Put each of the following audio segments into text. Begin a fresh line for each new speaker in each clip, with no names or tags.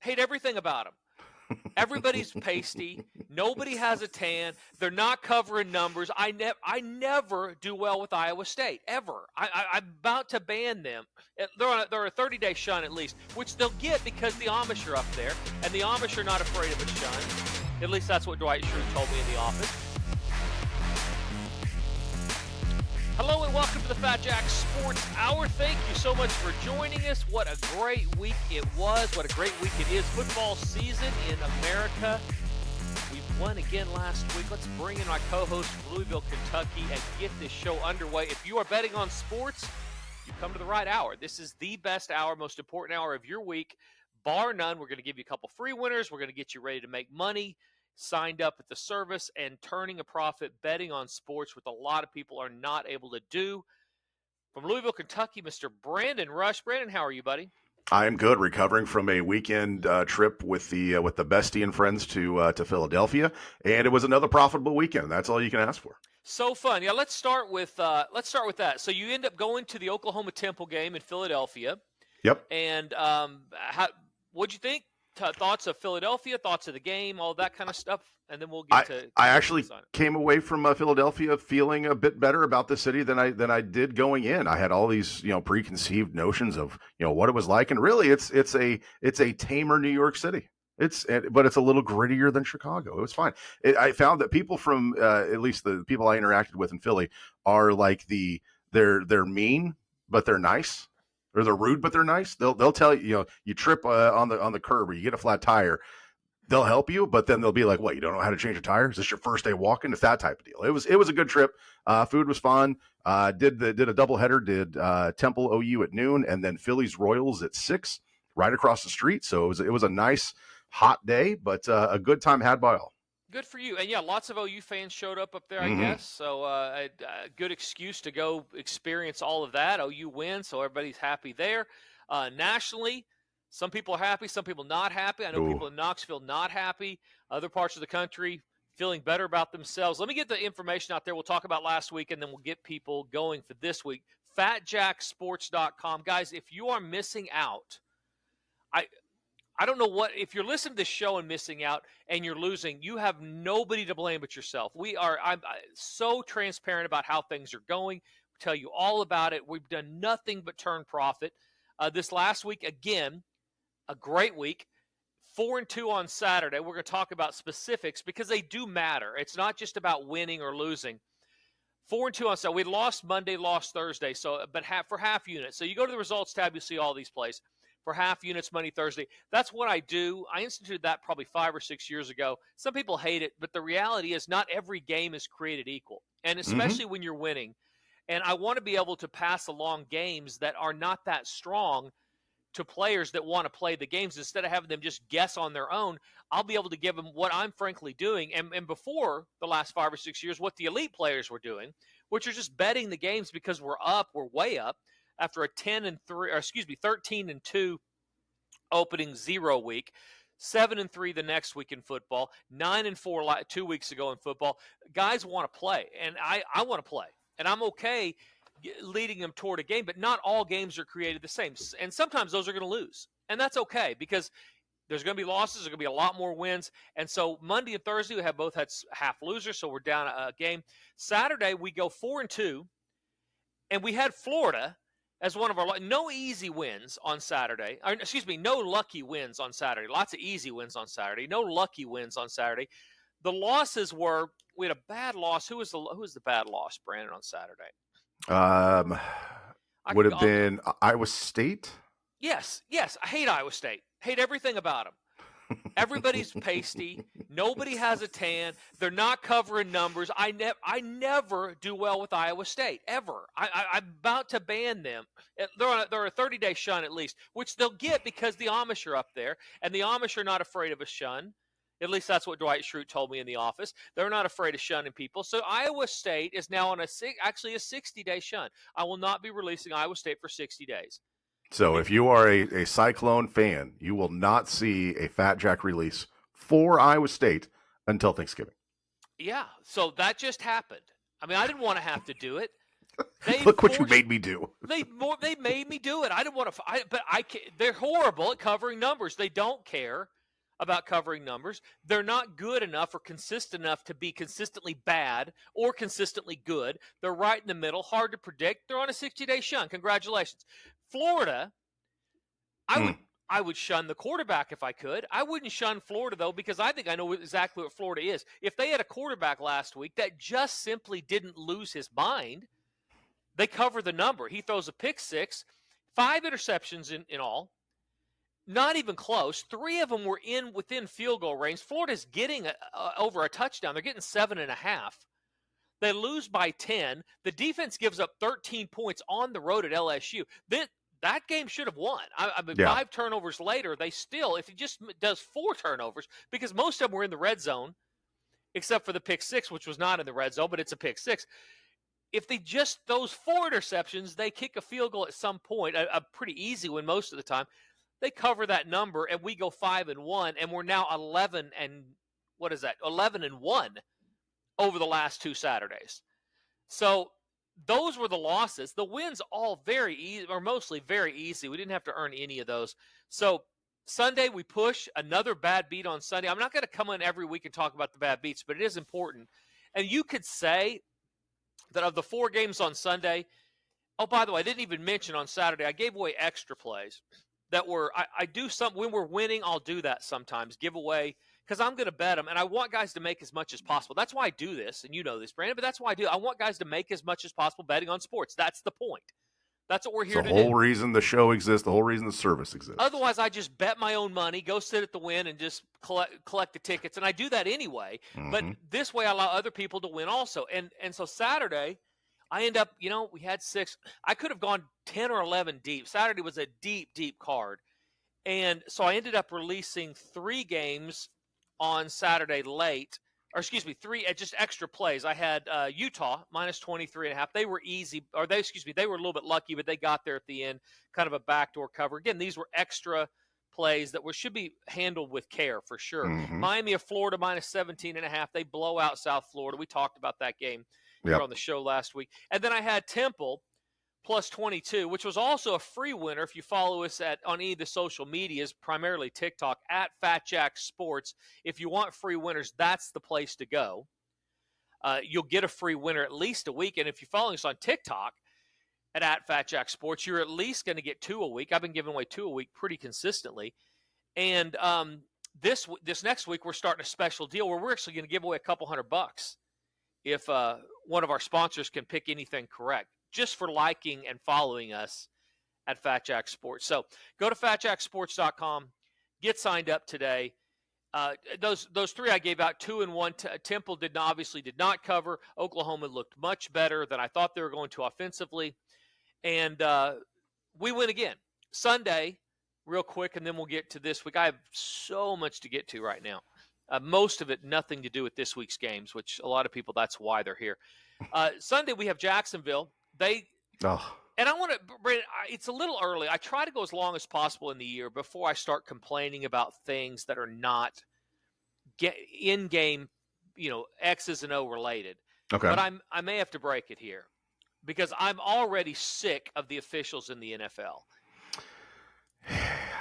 Hate everything about them. Everybody's pasty. Nobody has a tan. They're not covering numbers. I never do well with Iowa State, ever. I'm about to ban them. They're a 30-day shun at least, which they'll get because the Amish are up there, and the Amish are not afraid of a shun. At least that's what Dwight Schrute told me in the office. Hello and welcome to the Fat Jack Sports Hour. Thank you so much for joining us. What a great week it was. What a great week it is. Football season in America. We won again last week. Let's bring in my co-host from Louisville, Kentucky, and get this show underway. If you are betting on sports, you come to the right hour. This is the best hour, most important hour of your week, bar none. We're going to give you a couple free winners. We're going to get you ready to make money, signed up at the service, and turning a profit betting on sports, which a lot of people are not able to do. From Louisville, Kentucky, Mr. Brandon Rush. Brandon, how are you, buddy?
I am good, recovering from a weekend trip with the bestie and friends to Philadelphia, and it was another profitable weekend. That's all you can ask for.
So fun. Yeah, let's start with that. So you end up going to the Oklahoma Temple game in Philadelphia.
Yep.
And what'd you think? Thoughts of Philadelphia, thoughts of the game, all that kind of stuff, and then we'll get to.
I actually came away from Philadelphia feeling a bit better about the city than I did going in. I had all these preconceived notions of what it was like, and really it's a tamer New York City. But it's a little grittier than Chicago. It was fine. I found that people from at least the people I interacted with in Philly are like they're mean, but they're nice. Or they're rude, but they're nice. They'll tell you, you trip on the curb or you get a flat tire. They'll help you, but then they'll be like, "What? You don't know how to change a tire? Is this your first day walking?" It's that type of deal. It was a good trip. Food was fun. Did a doubleheader. Did Temple OU at noon, and then Phillies Royals at 6, right across the street. So it was a nice hot day, but a good time had by all.
Good for you. And, yeah, lots of OU fans showed up there, I guess. So a good excuse to go experience all of that. OU wins, so everybody's happy there. Nationally, some people are happy, some people not happy. I know people in Knoxville not happy. Other parts of the country feeling better about themselves. Let me get the information out there. We'll talk about last week, and then we'll get people going for this week. FatJackSports.com. Guys, if you are missing out, I don't know what, if you're listening to this show and missing out and you're losing, you have nobody to blame but yourself. I'm so transparent about how things are going. We tell you all about it. We've done nothing but turn profit. This last week, again, a great week. 4-2 on Saturday. We're going to talk about specifics because they do matter. It's not just about winning or losing. 4-2 on Saturday. We lost Monday, lost Thursday, but for half units. So you go to the results tab, you see all these plays. For half units, Monday, Thursday. That's what I do. I instituted that probably 5 or 6 years ago. Some people hate it, but the reality is not every game is created equal, and especially when you're winning. And I want to be able to pass along games that are not that strong to players that want to play the games. Instead of having them just guess on their own, I'll be able to give them what I'm frankly doing. And before the last 5 or 6 years, what the elite players were doing, which are just betting the games because we're way up. After a 13-2 opening 0 week, 7-3 the next week in football, 9-4 2 weeks ago in football. Guys want to play, and I want to play, and I'm okay leading them toward a game. But not all games are created the same, and sometimes those are going to lose, and that's okay because there's going to be losses. There's going to be a lot more wins, and so Monday and Thursday we have both had half losers, so we're down a game. Saturday we go 4-2, and we had Florida as one of our – no easy wins on Saturday. No lucky wins on Saturday. Lots of easy wins on Saturday. No lucky wins on Saturday. The losses were – we had a bad loss. Who was the bad loss, Brandon, on Saturday?
Would have been Iowa State?
Yes. I hate Iowa State. Hate everything about them. Everybody's pasty. Nobody has a tan. They're not covering numbers. I never do well with Iowa State, ever. I'm about to ban them. They're a 30-day shun at least, which they'll get because the Amish are up there, and the Amish are not afraid of a shun. At least that's what Dwight Schrute told me in the office. They're not afraid of shunning people. So Iowa State is now on a 60-day shun. I will not be releasing Iowa State for 60 days.
So if you are a Cyclone fan, you will not see a Fat Jack release for Iowa State until Thanksgiving.
Yeah, so that just happened. I mean, I didn't want to have to do it.
Look what you made me do.
They made me do it. I didn't want to, but I can't. They're horrible at covering numbers. They don't care about covering numbers. They're not good enough or consistent enough to be consistently bad or consistently good. They're right in the middle, hard to predict. They're on a 60-day shun. Congratulations. Florida, I would shun the quarterback if I could. I wouldn't shun Florida, though, because I think I know exactly what Florida is. If they had a quarterback last week that just simply didn't lose his mind, they cover the number. He throws a pick six, 5 interceptions in all. Not even close. 3 of them were within field goal range. Florida's getting over a touchdown. They're getting 7.5. They lose by 10. The defense gives up 13 points on the road at LSU. That game should have won. I mean, 5 turnovers later, they still, if he just does 4 turnovers, because most of them were in the red zone, except for the pick six, which was not in the red zone, but it's a pick six. If they just, those 4 interceptions, they kick a field goal at some point, a pretty easy one most of the time, they cover that number, and we go 5-1, and we're now 11 and 1 over the last 2 Saturdays. So those were the losses. The wins all very easy, or mostly very easy. We didn't have to earn any of those. So Sunday we push another bad beat on Sunday. I'm not going to come in every week and talk about the bad beats, but it is important. And you could say that of the 4 games on Sunday, oh, by the way, I didn't even mention on Saturday, I gave away extra plays that were, I do some, when we're winning, I'll do that sometimes, give away, because I'm going to bet them, and I want guys to make as much as possible. That's why I do this, and you know this, Brandon, but that's why I do. I want guys to make as much as possible betting on sports. That's the point. That's what we're here to do.
The whole reason the show exists, the whole reason the service exists.
Otherwise, I just bet my own money, go sit at the win, and just collect the tickets, and I do that anyway. But this way, I allow other people to win also. And so Saturday, I end up, we had 6. I could have gone 10 or 11 deep. Saturday was a deep, deep card. And so I ended up releasing 3 games on Saturday late, or excuse me, 3 just extra plays. I had Utah minus 23.5. They were easy, or they were a little bit lucky, but they got there at the end, kind of a backdoor cover. Again, these were extra plays that should be handled with care for sure. Miami of Florida minus 17.5. They blow out South Florida. We talked about that game here on the show last week. And then I had Temple plus 22, which was also a free winner if you follow us on any of the social medias, primarily TikTok, at Fat Jack Sports. If you want free winners, that's the place to go. You'll get a free winner at least a week. And if you're following us on TikTok at Fat Jack Sports, you're at least going to get 2 a week. I've been giving away 2 a week pretty consistently. And this next week, we're starting a special deal where we're actually going to give away a couple $100 if one of our sponsors can pick anything correct, just for liking and following us at Fat Jack Sports. So go to fatjacksports.com, get signed up today. Those 3 I gave out, 2 and 1. Temple obviously did not cover. Oklahoma looked much better than I thought they were going to offensively. And we win again. Sunday, real quick, and then we'll get to this week. I have so much to get to right now. Most of it nothing to do with this week's games, which a lot of people, that's why they're here. Sunday, we have Jacksonville. And I want to, Brandon, it's a little early. I try to go as long as possible in the year before I start complaining about things that are not in-game, X's and O related.
Okay.
But I may have to break it here because I'm already sick of the officials in the NFL.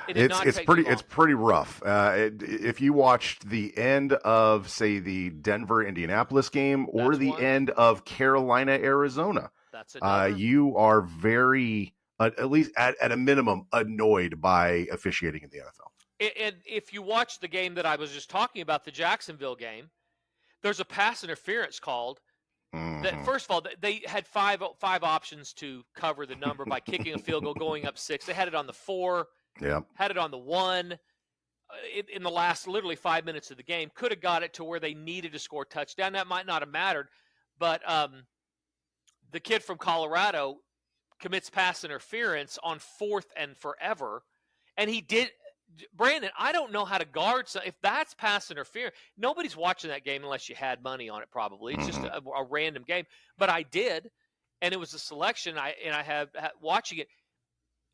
It's pretty rough. If you watched the end of, say, the Denver-Indianapolis game or the end of Carolina-Arizona, you are very, at least at a minimum, annoyed by officiating in the NFL.
And if you watch the game that I was just talking about, the Jacksonville game, there's a pass interference called. That, first of all, they had five options to cover the number by kicking a field goal, going up 6. They had it on the 4.
Yeah.
Had it on the 1 in the last literally 5 minutes of the game. Could have got it to where they needed to score a touchdown. That might not have mattered. But the kid from Colorado commits pass interference on 4th and forever. And he did. Brandon, I don't know how to guard. So if that's pass interference, nobody's watching that game unless you had money on it probably. It's just a random game. But I did. And it was a selection. I have watching it.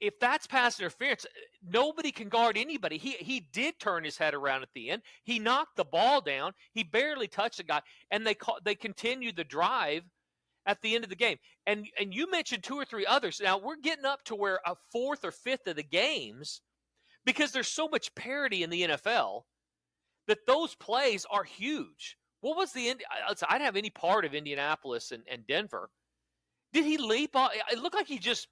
If that's pass interference, nobody can guard anybody. He did turn his head around at the end. He knocked the ball down. He barely touched the guy, and they continued the drive at the end of the game. And you mentioned 2 or 3 others. Now we're getting up to where a fourth or fifth of the games, because there's so much parity in the NFL, that those plays are huge. What was the I didn't have any part of Indianapolis and Denver. Did he leap off? It looked like he just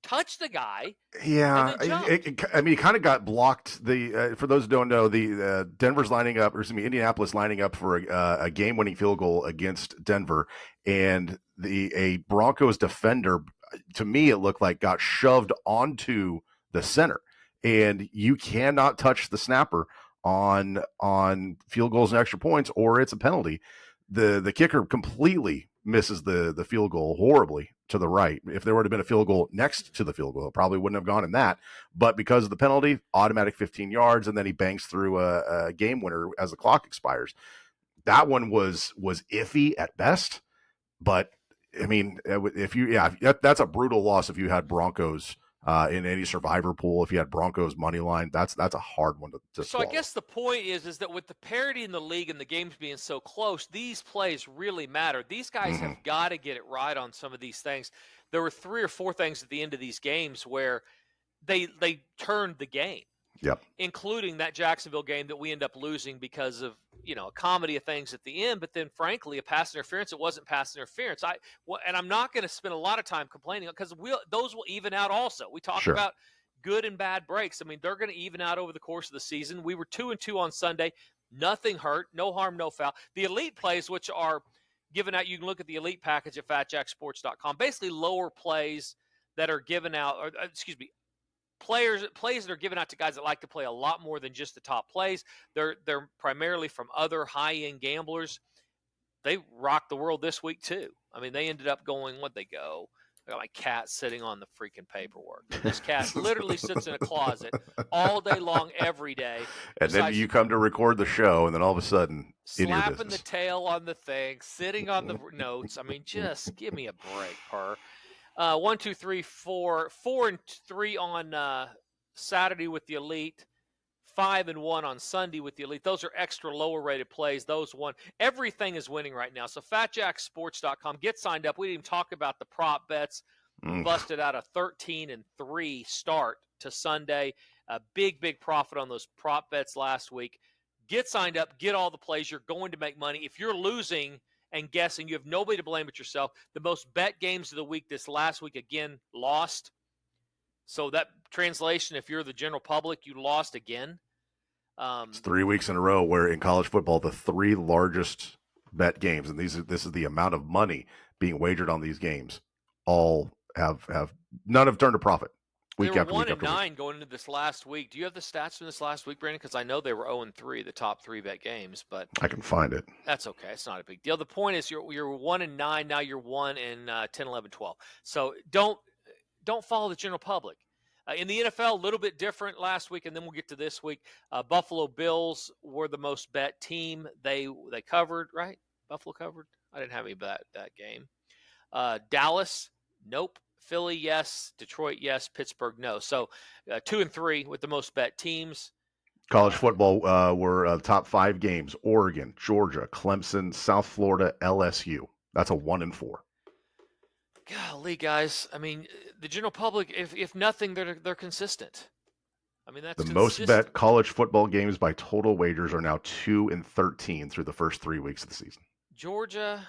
touched the guy and
Yeah,
then jumped.
I mean, he kind of got blocked. For those who don't know, the Denver's lining up, or excuse me, Indianapolis lining up for a game-winning field goal against Denver, and a Broncos defender, to me, it looked like got shoved onto the center, and you cannot touch the snapper on field goals and extra points, or it's a penalty. The kicker completely misses the field goal horribly to the right. If there would have been a field goal next to the field goal, it probably wouldn't have gone in that. But because of the penalty, automatic 15 yards, and then he banks through a game winner as the clock expires. That one was iffy at best. But I mean, that's a brutal loss if you had Broncos in any survivor pool. If you had Broncos money line, that's a hard one to
So
swallow.
I guess the point is that with the parity in the league and the games being so close, these plays really matter. These guys have got to get it right on some of these things. There were 3 or 4 things at the end of these games where they turned the game.
Yep.
Including that Jacksonville game that we end up losing because of, a comedy of things at the end, but then frankly, a pass interference. It wasn't pass interference. And I'm not going to spend a lot of time complaining, because those will even out also. We talk about good and bad breaks. I mean, they're going to even out over the course of the season. We were 2-2 on Sunday. Nothing hurt, no harm, no foul. The elite plays, which are given out, you can look at the elite package at fatjacksports.com. Basically, lower plays that are given out, or plays that are given out to guys that like to play a lot more than just the top plays. They're primarily from other high-end gamblers. They rocked the world this week too. I mean, they ended up going, what'd they go? I got my cat sitting on the freaking paperwork. And this cat literally sits in a closet all day long, every day.
And then you come to record the show, and then all of a sudden,
slapping the tail on the thing, sitting on the notes. I mean, just give me a break, Per. 1, 2, 3, 4, 4 and 3 on Saturday with the elite, 5 and 1 on Sunday with the elite. Those are extra lower rated plays. Those won. Everything is winning right now. So fatjacksports.com, get signed up. We didn't even talk about the prop bets. Busted out a 13-3 start to Sunday. A big profit on those prop bets last week. Get signed up. Get all the plays. You're going to make money. If you're losing and guessing, you have nobody to blame but yourself. The most bet games of the week this last week, again, lost. So that translation, if you're the general public, you lost again.
It's 3 weeks in a row where in college football, the 3 largest bet games, and this is the amount of money being wagered on these games, all have none have turned a profit.
They were 1-9 going into this last week. Do you have the stats from this last week, Brandon? Because I know they were 0-3, the top 3 bet games, but
I can find it.
That's okay. It's not a big deal. The point is you're 1-9 now. You're 1-10, 11, 12. So don't follow the general public. In the NFL, a little bit different last week, and then we'll get to this week. Buffalo Bills were the most bet team. They covered, right? Buffalo covered. I didn't have any of that game. Dallas, nope. Philly, yes. Detroit, yes. Pittsburgh, no. So 2 and 3 with the most bet teams.
College football were top 5 games: Oregon, Georgia, Clemson, South Florida, LSU. That's a 1 and 4.
Golly, guys. I mean, the general public, if nothing, they're consistent. I mean, that's
the most bet college football games by total wagers are now 2 and 13 through the first 3 weeks of the season.
Georgia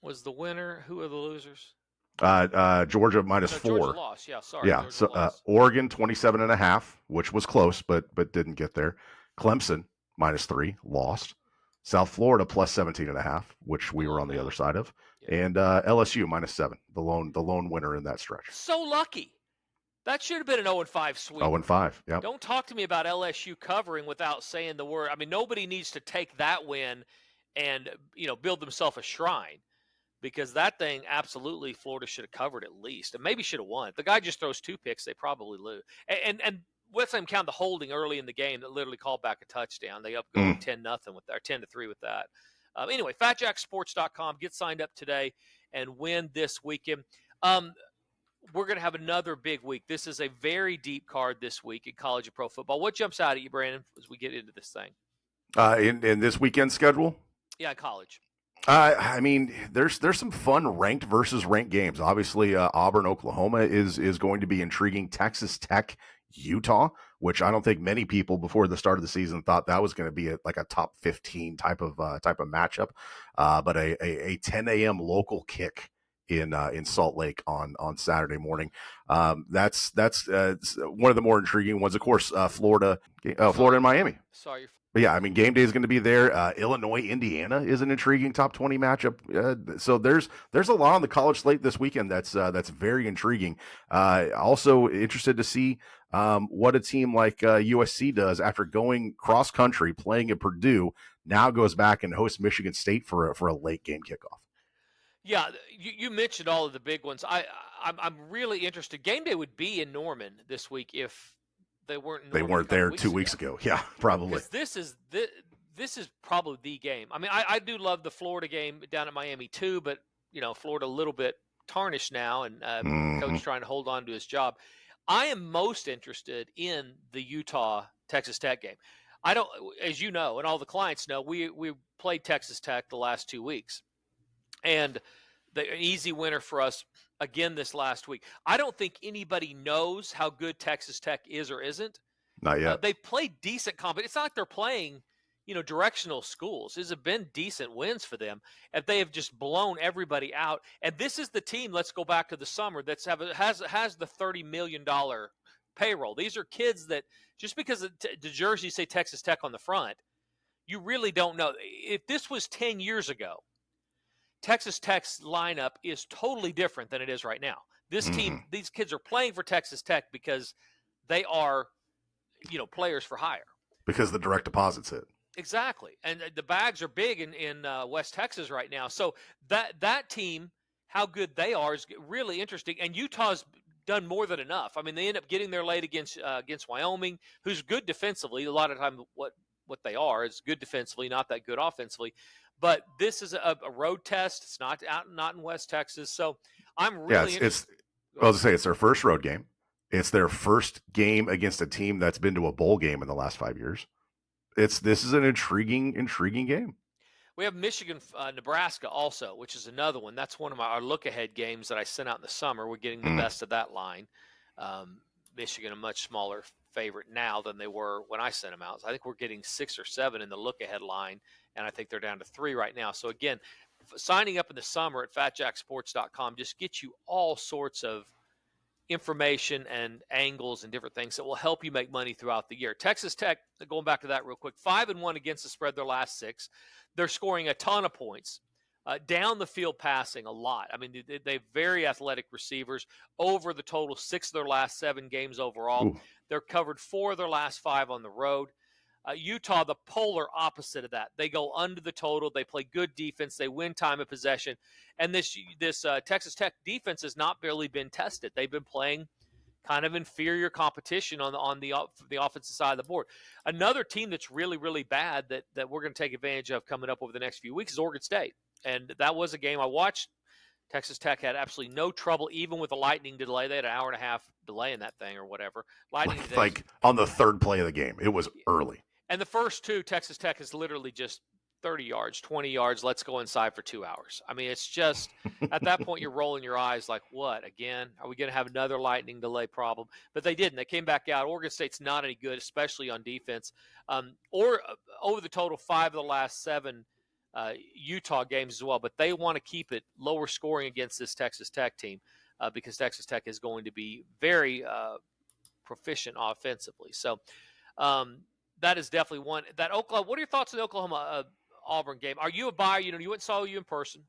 was the winner. Who are the losers?
Georgia minus 4.
Georgia lost. Yeah, sorry.
Yeah, so Oregon 27.5, which was close, but didn't get there. Clemson minus 3, lost. South Florida plus 17.5, which we were on the other side of, and LSU minus 7, the lone winner in that stretch.
So lucky. That should have been an 0-5 sweep.
0-5, yeah.
Don't talk to me about LSU covering without saying the word. I mean, nobody needs to take that win and build themselves a shrine. Because that thing, absolutely, Florida should have covered at least, and maybe should have won. If the guy just throws 2 picks, they probably lose. And let's not count the holding early in the game that literally called back a touchdown. They up going 10-0 with that, or 10-3 with that. Anyway, fatjacksports.com. Get signed up today and win this weekend. We're going to have another big week. This is a very deep card this week in college and pro football. What jumps out at you, Brandon, as we get into this thing?
In this weekend schedule?
Yeah, college.
I mean, there's some fun ranked versus ranked games. Obviously, Auburn, Oklahoma is going to be intriguing. Texas Tech, Utah, which I don't think many people before the start of the season thought that was going to be like a top 15 type of matchup. But a 10 a.m. local kick in Salt Lake on Saturday morning. That's one of the more intriguing ones. Of course, Florida and Miami.
Sorry.
But yeah, I mean, game day is going to be there. Illinois, Indiana is an intriguing top 20 matchup. So there's a lot on the college slate this weekend that's very intriguing. Also interested to see what a team like USC does after going cross country, playing at Purdue. Now goes back and hosts Michigan State for a late game kickoff.
Yeah, you mentioned all of the big ones. I'm really interested. Game day would be in Norman this week if they weren't.
They weren't there 2 weeks ago. Yeah, probably.
This is probably the game. I mean, I do love the Florida game down at Miami too, but Florida a little bit tarnished now, and coach trying to hold on to his job. I am most interested in the Utah Texas Tech game. I don't, as you know, and all the clients know, we played Texas Tech the last 2 weeks, and the easy winner for us again this last week. I don't think anybody knows how good Texas Tech is or isn't.
Not yet.
They played decent competition. It's not like they're playing, directional schools. These have been decent wins for them, and they have just blown everybody out. And this is the team. Let's go back to the summer. Has the $30 million payroll. These are kids that just because the jerseys say Texas Tech on the front, you really don't know. If this was 10 years ago, Texas Tech's lineup is totally different than it is right now. This team, these kids are playing for Texas Tech because they are, players for hire.
Because the direct deposits hit.
Exactly. And the bags are big in West Texas right now. So that team, how good they are is really interesting. And Utah's done more than enough. I mean, they end up getting there late against Wyoming, who's good defensively. A lot of time what they are is good defensively, not that good offensively. But this is a road test. It's not in West Texas. So I'm really interested.
I was going to say, it's their first road game. It's their first game against a team that's been to a bowl game in the last 5 years. This is an intriguing game.
We have Michigan, Nebraska also, which is another one. That's one of our look-ahead games that I sent out in the summer. We're getting the best of that line. Michigan, a much smaller favorite now than they were when I sent them out. So I think we're getting 6 or 7 in the look-ahead line, and I think they're down to 3 right now. So, again, signing up in the summer at fatjacksports.com just gets you all sorts of information and angles and different things that will help you make money throughout the year. Texas Tech, going back to that real quick, 5-1 against the spread their last 6. They're scoring a ton of points. Down the field passing a lot. I mean, they have very athletic receivers. Over the total 6 of their last 7 games overall. Ooh. They're covered 4 of their last 5 on the road. Utah, the polar opposite of that. They go under the total. They play good defense. They win time of possession. And this Texas Tech defense has not barely been tested. They've been playing kind of inferior competition on the offensive side of the board. Another team that's really, really bad that we're going to take advantage of coming up over the next few weeks is Oregon State. And that was a game I watched. Texas Tech had absolutely no trouble, even with a lightning delay. They had an hour and a half delay in that thing or whatever.
Like on the third play of the game. It was early.
And the first 2, Texas Tech is literally just 30 yards, 20 yards. Let's go inside for 2 hours. I mean, it's just at that point you're rolling your eyes like, what, again? Are we going to have another lightning delay problem? But they didn't. They came back out. Oregon State's not any good, especially on defense. Or over the total 5 of the last 7 Utah games as well. But they want to keep it lower scoring against this Texas Tech team because Texas Tech is going to be very proficient offensively. So, that is definitely one. That Oklahoma. What are your thoughts on the Oklahoma Auburn game? Are you a buyer? You went and saw you in person.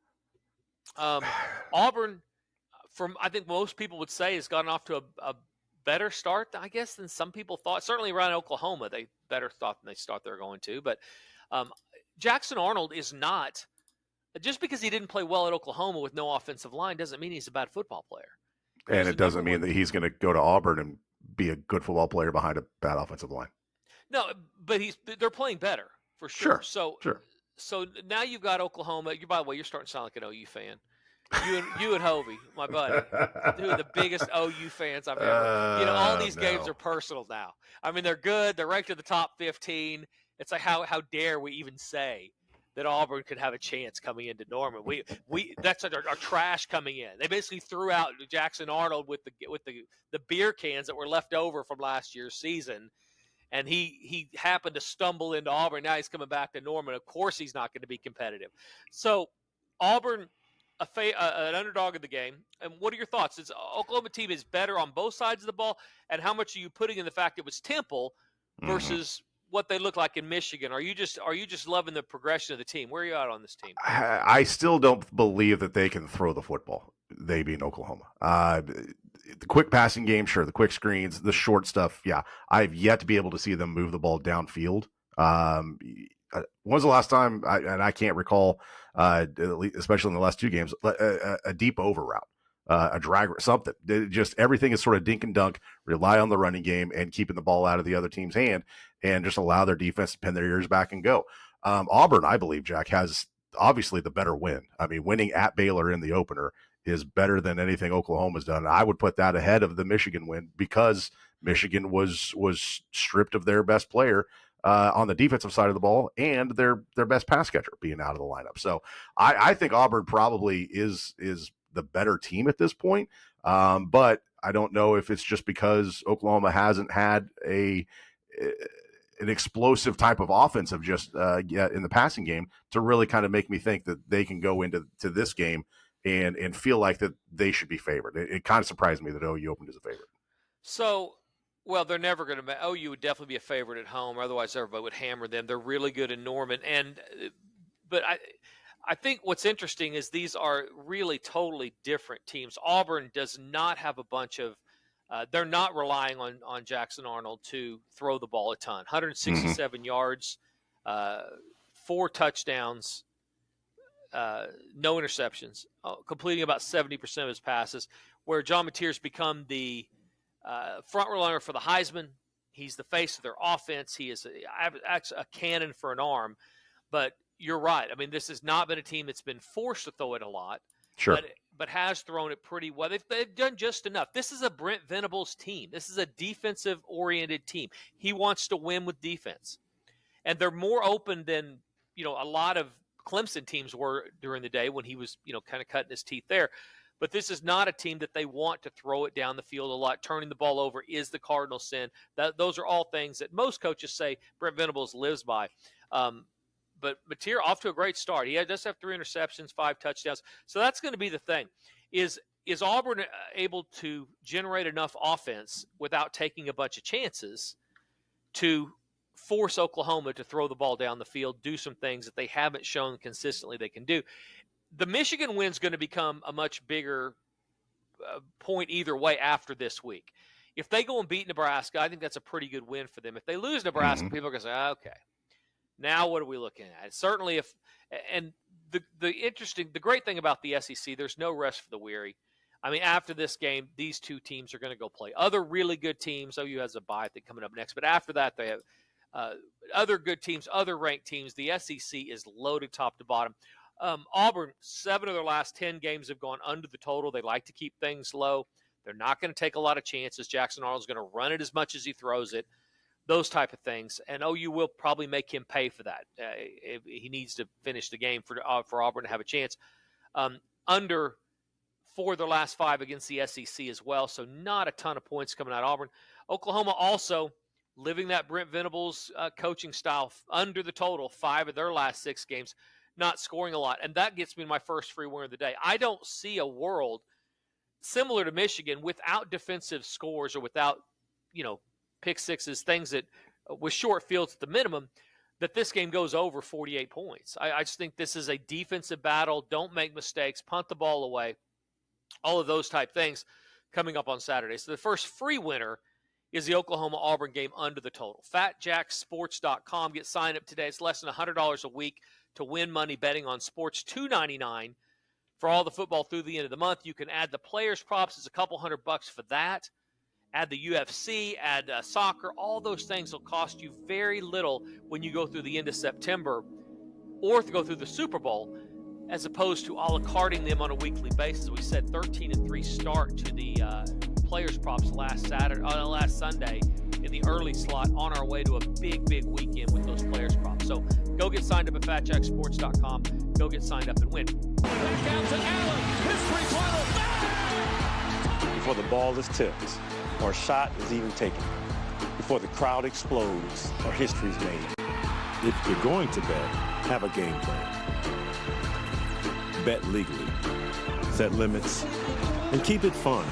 Auburn, from I think most people would say, has gotten off to a better start, I guess, than some people thought. Certainly around Oklahoma, they better thought than they thought they were going to. But Jackson Arnold is not just because he didn't play well at Oklahoma with no offensive line doesn't mean he's a bad football player.
And it doesn't mean that he's going to go to Auburn and be a good football player behind a bad offensive line.
No, but they're playing better for sure.
Sure.
So now you've got Oklahoma. By the way, you're starting to sound like an OU fan. You and Hovey, my buddy, two of the biggest OU fans I've ever. All these games are personal now. I mean, they're good. They're ranked in the top 15. It's like how dare we even say that Auburn could have a chance coming into Norman. We that's our trash coming in. They basically threw out Jackson Arnold with the beer cans that were left over from last year's season, and he happened to stumble into Auburn. Now he's coming back to Norman. Of course, he's not going to be competitive. So Auburn, an underdog in the game. And what are your thoughts? Is Oklahoma team is better on both sides of the ball, and how much are you putting in the fact it was Temple versus what they look like in Michigan? Are you just loving the progression of the team? Where are you at on this team?
I still don't believe that they can throw the football. They being Oklahoma. The quick passing game, sure. The quick screens, the short stuff, yeah. I've yet to be able to see them move the ball downfield. When's the last time, and I can't recall, especially in the last two games, a deep over route, a drag, something. Just everything is sort of dink and dunk, rely on the running game and keeping the ball out of the other team's hand and just allow their defense to pin their ears back and go. Auburn, I believe, Jack, has obviously the better win. I mean, winning at Baylor in the opener is better than anything Oklahoma's done. I would put that ahead of the Michigan win because Michigan was stripped of their best player on the defensive side of the ball and their best pass catcher being out of the lineup. So I think Auburn probably is the better team at this point. But I don't know if it's just because Oklahoma hasn't had an explosive type of offense of just yet in the passing game to really kind of make me think that they can go into this game and feel like that they should be favored. It kind of surprised me that OU opened as a favorite.
So, well, they're never going to. OU would definitely be a favorite at home. Otherwise, everybody would hammer them. They're really good in Norman, but I think what's interesting is these are really totally different teams. Auburn does not have a bunch of. They're not relying on Jackson Arnold to throw the ball a ton. 167 yards, 4 touchdowns. No interceptions, completing about 70% of his passes, where John Mateer's become the front runner for the Heisman. He's the face of their offense. He is a cannon for an arm. But you're right. I mean, this has not been a team that's been forced to throw it a lot,
sure,
but has thrown it pretty well. They've done just enough. This is a Brent Venables team. This is a defensive-oriented team. He wants to win with defense. And they're more open than, a lot of Clemson teams were during the day when he was, kind of cutting his teeth there. But this is not a team that they want to throw it down the field a lot. Turning the ball over is the cardinal sin. Those are all things that most coaches say Brent Venables lives by. But Mateer off to a great start. He does have 3 interceptions, 5 touchdowns. So that's going to be the thing. Is Auburn able to generate enough offense without taking a bunch of chances to force Oklahoma to throw the ball down the field, do some things that they haven't shown consistently they can do? The Michigan win's going to become a much bigger point either way after this week. If they go and beat Nebraska, I think that's a pretty good win for them. If they lose Nebraska, people are going to say, okay, now what are we looking at? Certainly the great thing about the SEC, there's no rest for the weary. I mean, after this game, these two teams are going to go play other really good teams. OU has a bye thing coming up next, but after that, they have other good teams, other ranked teams. The SEC is loaded top to bottom. Auburn, 7 of their last 10 games have gone under the total. They like to keep things low. They're not going to take a lot of chances. Jackson Arnold's going to run it as much as he throws it, those type of things. And OU will probably make him pay for that. He needs to finish the game for Auburn to have a chance. Under 4 of their last 5 against the SEC as well, so not a ton of points coming out of Auburn. Oklahoma also living that Brent Venables coaching style under the total, 5 of their last 6 games, not scoring a lot. And that gets me to my first free winner of the day. I don't see a world similar to Michigan without defensive scores or without, pick sixes, things that with short fields at the minimum, that this game goes over 48 points. I just think this is a defensive battle. Don't make mistakes. Punt the ball away. All of those type things coming up on Saturday. So the first free winner is the Oklahoma-Auburn game under the total. FatJackSports.com. Get signed up today. It's less than $100 a week to win money betting on sports. $2.99 for all the football through the end of the month. You can add the players' props. It's a couple $100 for that. Add the UFC, add soccer. All those things will cost you very little when you go through the end of September or to go through the Super Bowl, as opposed to a la carting them on a weekly basis. We said 13-3 start to the players' props last Sunday in the early slot, on our way to a big weekend with those players' props. So go get signed up at FatJackSports.com. Go get signed up and win.
Back out to Allen. His three-pointer.
Before the ball is tipped or a shot is even taken, before the crowd explodes or history is made. If you're going to bet, have a game plan. Bet legally, set limits, and keep it fun.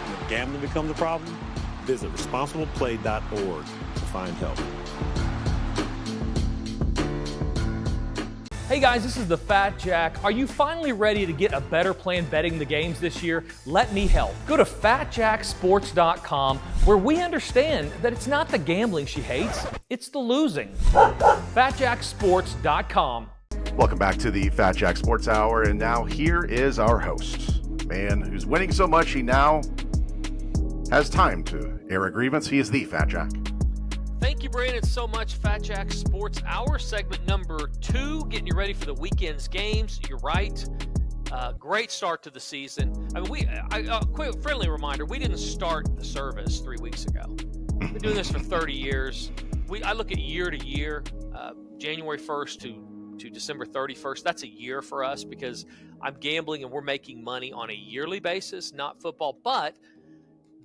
When gambling becomes a problem, visit responsibleplay.org to find help.
Hey guys, this is the Fat Jack. Are you finally ready to get a better plan betting the games this year? Let me help. Go to FatJackSports.com, where we understand that it's not the gambling she hates, it's the losing. FatJackSports.com.
Welcome back to the Fat Jack Sports Hour, and now here is our host, man who's winning so much he now has time to air a grievance. He is the Fat Jack.
Thank you, Brandon, so much. Fat Jack Sports Hour, segment number 2, getting you ready for the weekend's games. You're right. Great start to the season. I mean, quick friendly reminder, we didn't start the service 3 weeks ago. We've been doing this for 30 years. I look at year to year, January 1st to December 31st. That's a year for us because I'm gambling and we're making money on a yearly basis, not football. But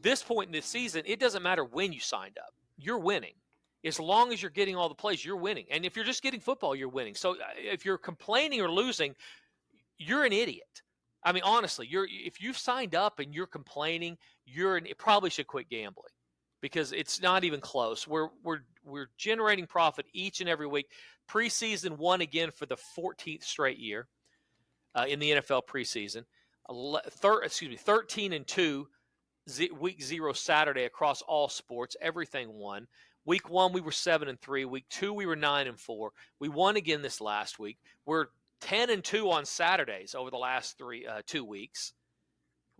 this point in the season, it doesn't matter when you signed up. You're winning. As long as you're getting all the plays, you're winning. And if you're just getting football, you're winning. So if you're complaining or losing, you're an idiot. I mean, honestly, if you've signed up and you're complaining, you probably should quit gambling because it's not even close. We're generating profit each and every week. Preseason won again for the 14th straight year in the NFL preseason. 13-2 week 0 Saturday across all sports. Everything won. Week 1, we were 7-3. Week 2, we were 9-4. We won again this last week. We're 10-2 on Saturdays over the last 2 weeks.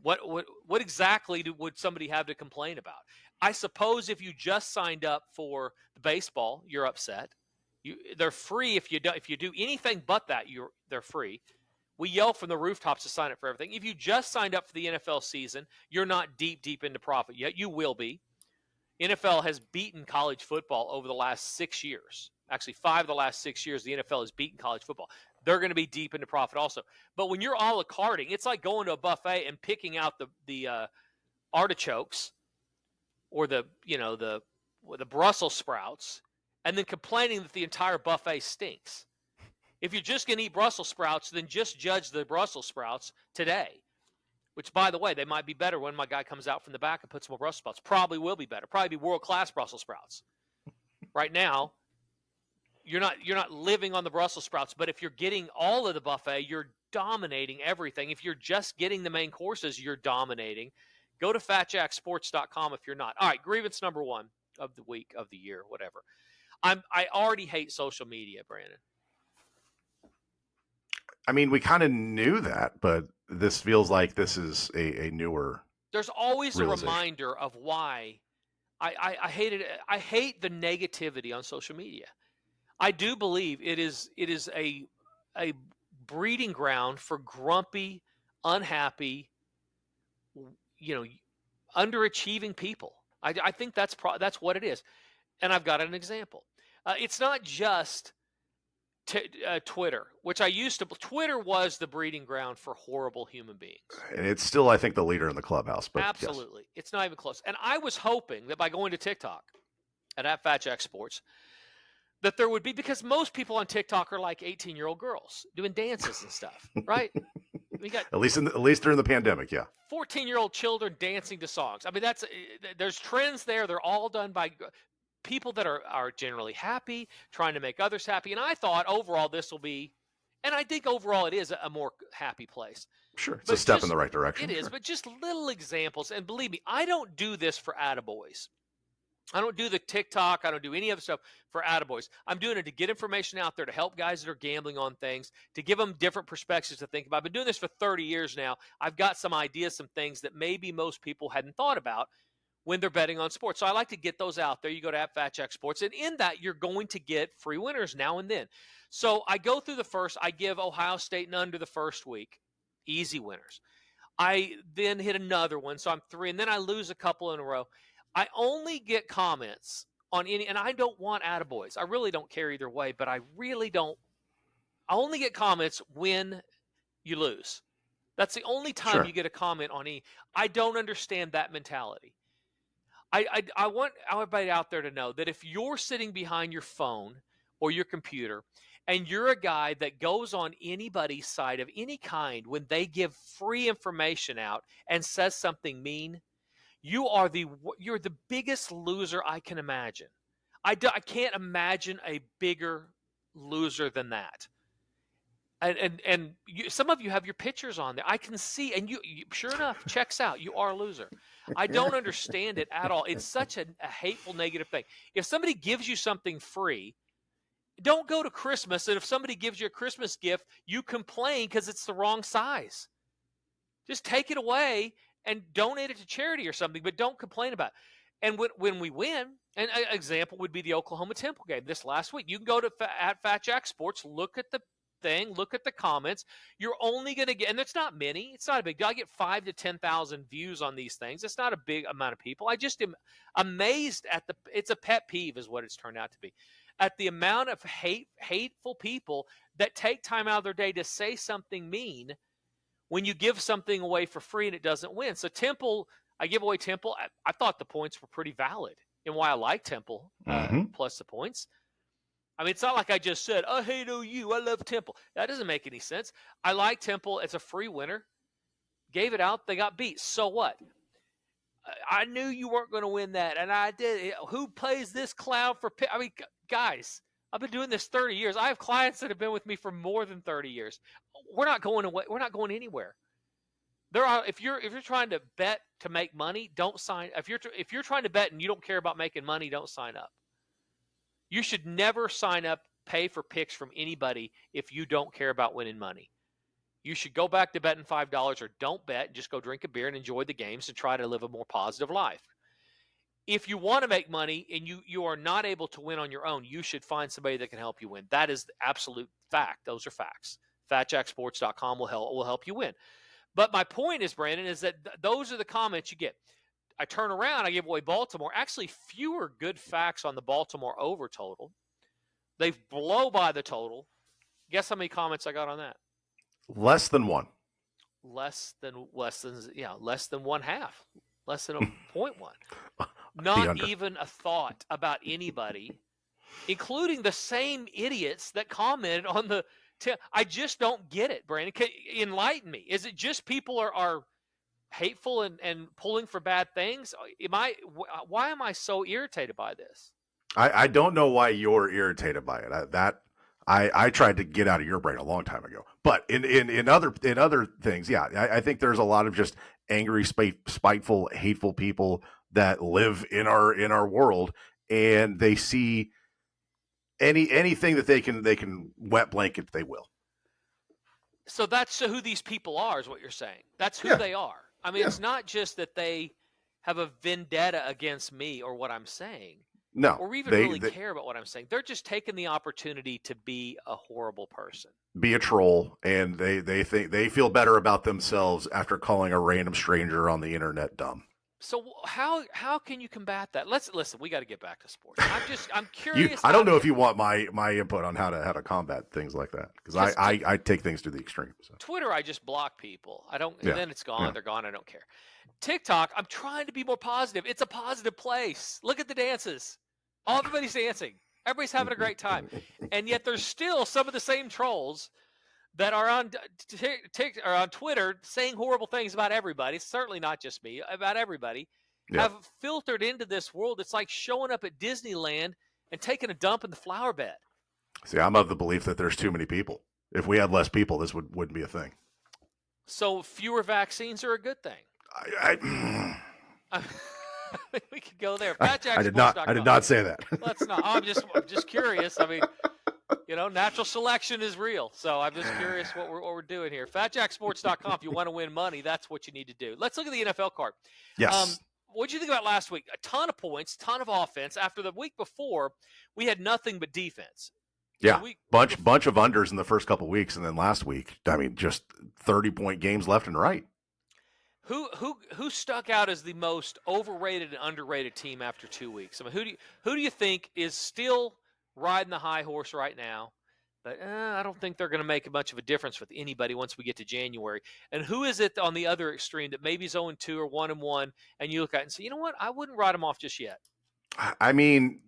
What exactly would somebody have to complain about? I suppose if you just signed up for the baseball, you're upset. They're free if you do anything but that. They're free. We yell from the rooftops to sign up for everything. If you just signed up for the NFL season, you're not deep into profit yet. You will be. NFL has beaten college football over the last 6 years. Actually, 5 of the last 6 years, the NFL has beaten college football. They're going to be deep into profit also. But when you're a la carting, it's like going to a buffet and picking out the artichokes or the Brussels sprouts and then complaining that the entire buffet stinks. If you're just going to eat Brussels sprouts, then just judge the Brussels sprouts today. Which, by the way, they might be better when my guy comes out from the back and puts some more Brussels sprouts. Probably will be better. Probably be world-class Brussels sprouts. Right now, you're not living on the Brussels sprouts. But if you're getting all of the buffet, you're dominating everything. If you're just getting the main courses, you're dominating. Go to FatJackSports.com if you're not. All right, grievance number 1 of the week, of the year, whatever. I already hate social media, Brandon.
I mean, we kind of knew that, but this feels like this is a newer.
There's always a reminder of why I hate it. I hate the negativity on social media. I do believe it is a breeding ground for grumpy, unhappy, underachieving people. I think that's what it is. And I've got an example. It's not just Twitter, which I used to. Twitter was the breeding ground for horrible human beings.
And it's still, I think, the leader in the clubhouse. But
absolutely.
Yes.
It's not even close. And I was hoping that by going to TikTok at Fat Jack Sports, that there would be, because most people on TikTok are like 18-year-old girls doing dances and stuff, right? We got
at least during the pandemic, yeah.
14-year-old children dancing to songs. I mean, there's trends there. They're all done by people that are generally happy, trying to make others happy. And I thought overall this will be, and I think overall it is a more happy place.
Sure, it's a step in the right direction.
It is, but just little examples. And believe me, I don't do this for attaboys. I don't do the TikTok. I don't do any other stuff for attaboys. I'm doing it to get information out there, to help guys that are gambling on things, to give them different perspectives to think about. I've been doing this for 30 years now. I've got some ideas, some things that maybe most people hadn't thought about when they're betting on sports. So I like to get those out there. You go to Fat Jack Sports, and in that, you're going to get free winners now and then. So I go through the first. I give Ohio State and under the first week, easy winners. I then hit another one, so I'm 3, and then I lose a couple in a row. I only get comments on any, and I don't want attaboys. I really don't care either way, but I really don't. I only get comments when you lose. That's the only time
Sure.
you get a comment on any. I don't understand that mentality. I want everybody out there to know that if you're sitting behind your phone or your computer and you're a guy that goes on anybody's site of any kind when they give free information out and says something mean, you're the biggest loser I can imagine. I can't imagine a bigger loser than that. And some of you have your pictures on there. I can see, and you sure enough, checks out. You are a loser. I don't understand it at all. It's such a hateful, negative thing. If somebody gives you something free, don't go to Christmas, and if somebody gives you a Christmas gift, you complain because it's the wrong size. Just take it away and donate it to charity or something, but don't complain about it. And when we win, and an example would be the Oklahoma Temple game this last week. You can go to at Fat Jack Sports, look at the thing, look at the comments. You're only going to get, and it's not many, it's not a big deal. I get 5,000 to 10,000 views on these things. It's not a big amount of people. I just am amazed at it's a pet peeve is what it's turned out to be, at the amount of hateful people that take time out of their day to say something mean when you give something away for free and it doesn't win. So Temple, I give away Temple. I thought the points were pretty valid and why I like Temple plus the points. I mean, it's not like I just said, I hate OU, I love Temple. That doesn't make any sense. I like Temple. It's a free winner. Gave it out. They got beat. So what? I knew you weren't going to win that, and I did. Who plays this clown for – I mean, guys, I've been doing this 30 years. I have clients that have been with me for more than 30 years. We're not going away. We're not going anywhere. If you're trying to bet to make money, don't sign. If you're trying to bet and you don't care about making money, don't sign up. You should never sign up, pay for picks from anybody if you don't care about winning money. You should go back to betting $5 or don't bet and just go drink a beer and enjoy the games and try to live a more positive life. If you want to make money and you are not able to win on your own, you should find somebody that can help you win. That is the absolute fact. Those are facts. FatJackSports.com will help you win. But my point is, Brandon, is that those are the comments you get. I turn around, I give away Baltimore. Actually, fewer good facts on the Baltimore over total. They blow by the total. Guess how many comments I got on that?
Less than one.
Less than 1/2. Less than a 0.1. Not even a thought about anybody, including the same idiots that commented on the. I just don't get it, Brandon. Enlighten me. Is it just people are hateful and pulling for bad things? Why am I so irritated by this?
I don't know why you're irritated by it. I tried to get out of your brain a long time ago. But in other things, yeah, I think there's a lot of just angry, spiteful, hateful people that live in our world, and they see anything that they can wet blanket, they will.
So that's who these people are, is what you're saying. That's who they are. I mean, it's not just that they have a vendetta against me or what I'm saying.
No.
Or even really care about what I'm saying. They're just taking the opportunity to be a horrible person. Be
a troll, and they think they feel better about themselves after calling a random stranger on the internet dumb.
So how can you combat that? Listen. We got to get back to sports. I'm curious.
I don't know if you want my input on how to combat things like that, because I take things to the extreme. So.
Twitter, I just block people. I don't. And then it's gone. Yeah. They're gone. I don't care. TikTok, I'm trying to be more positive. It's a positive place. Look at the dances. Everybody's dancing. Everybody's having a great time. And yet there's still some of the same trolls that are on Twitter saying horrible things about everybody. It's certainly not just me, about everybody. Have filtered into this world. It's like showing up at Disneyland and taking a dump in the flower bed.
See, I'm of the belief that there's too many people. If we had less people, this wouldn't be a thing. So
fewer vaccines are a good thing. We could go there.
I did not say that.
Let's not. I'm just curious. I mean, natural selection is real. So I'm just curious what we're doing here. FatJackSports.com. If you want to win money, that's what you need to do. Let's look at the NFL card.
Yes.
What did you think about last week? A ton of points, ton of offense. After the week before, we had nothing but defense.
Yeah, bunch of unders in the first couple of weeks, and then last week, I mean, just 30-point games left and right.
Who stuck out as the most overrated and underrated team after 2 weeks? I mean, who do you think is still riding the high horse right now? But I don't think they're going to make much of a difference with anybody once we get to January. And who is it on the other extreme that maybe is 0-2 or 1-1, and you look at it and say, you know what, I wouldn't write them off just yet.
I mean,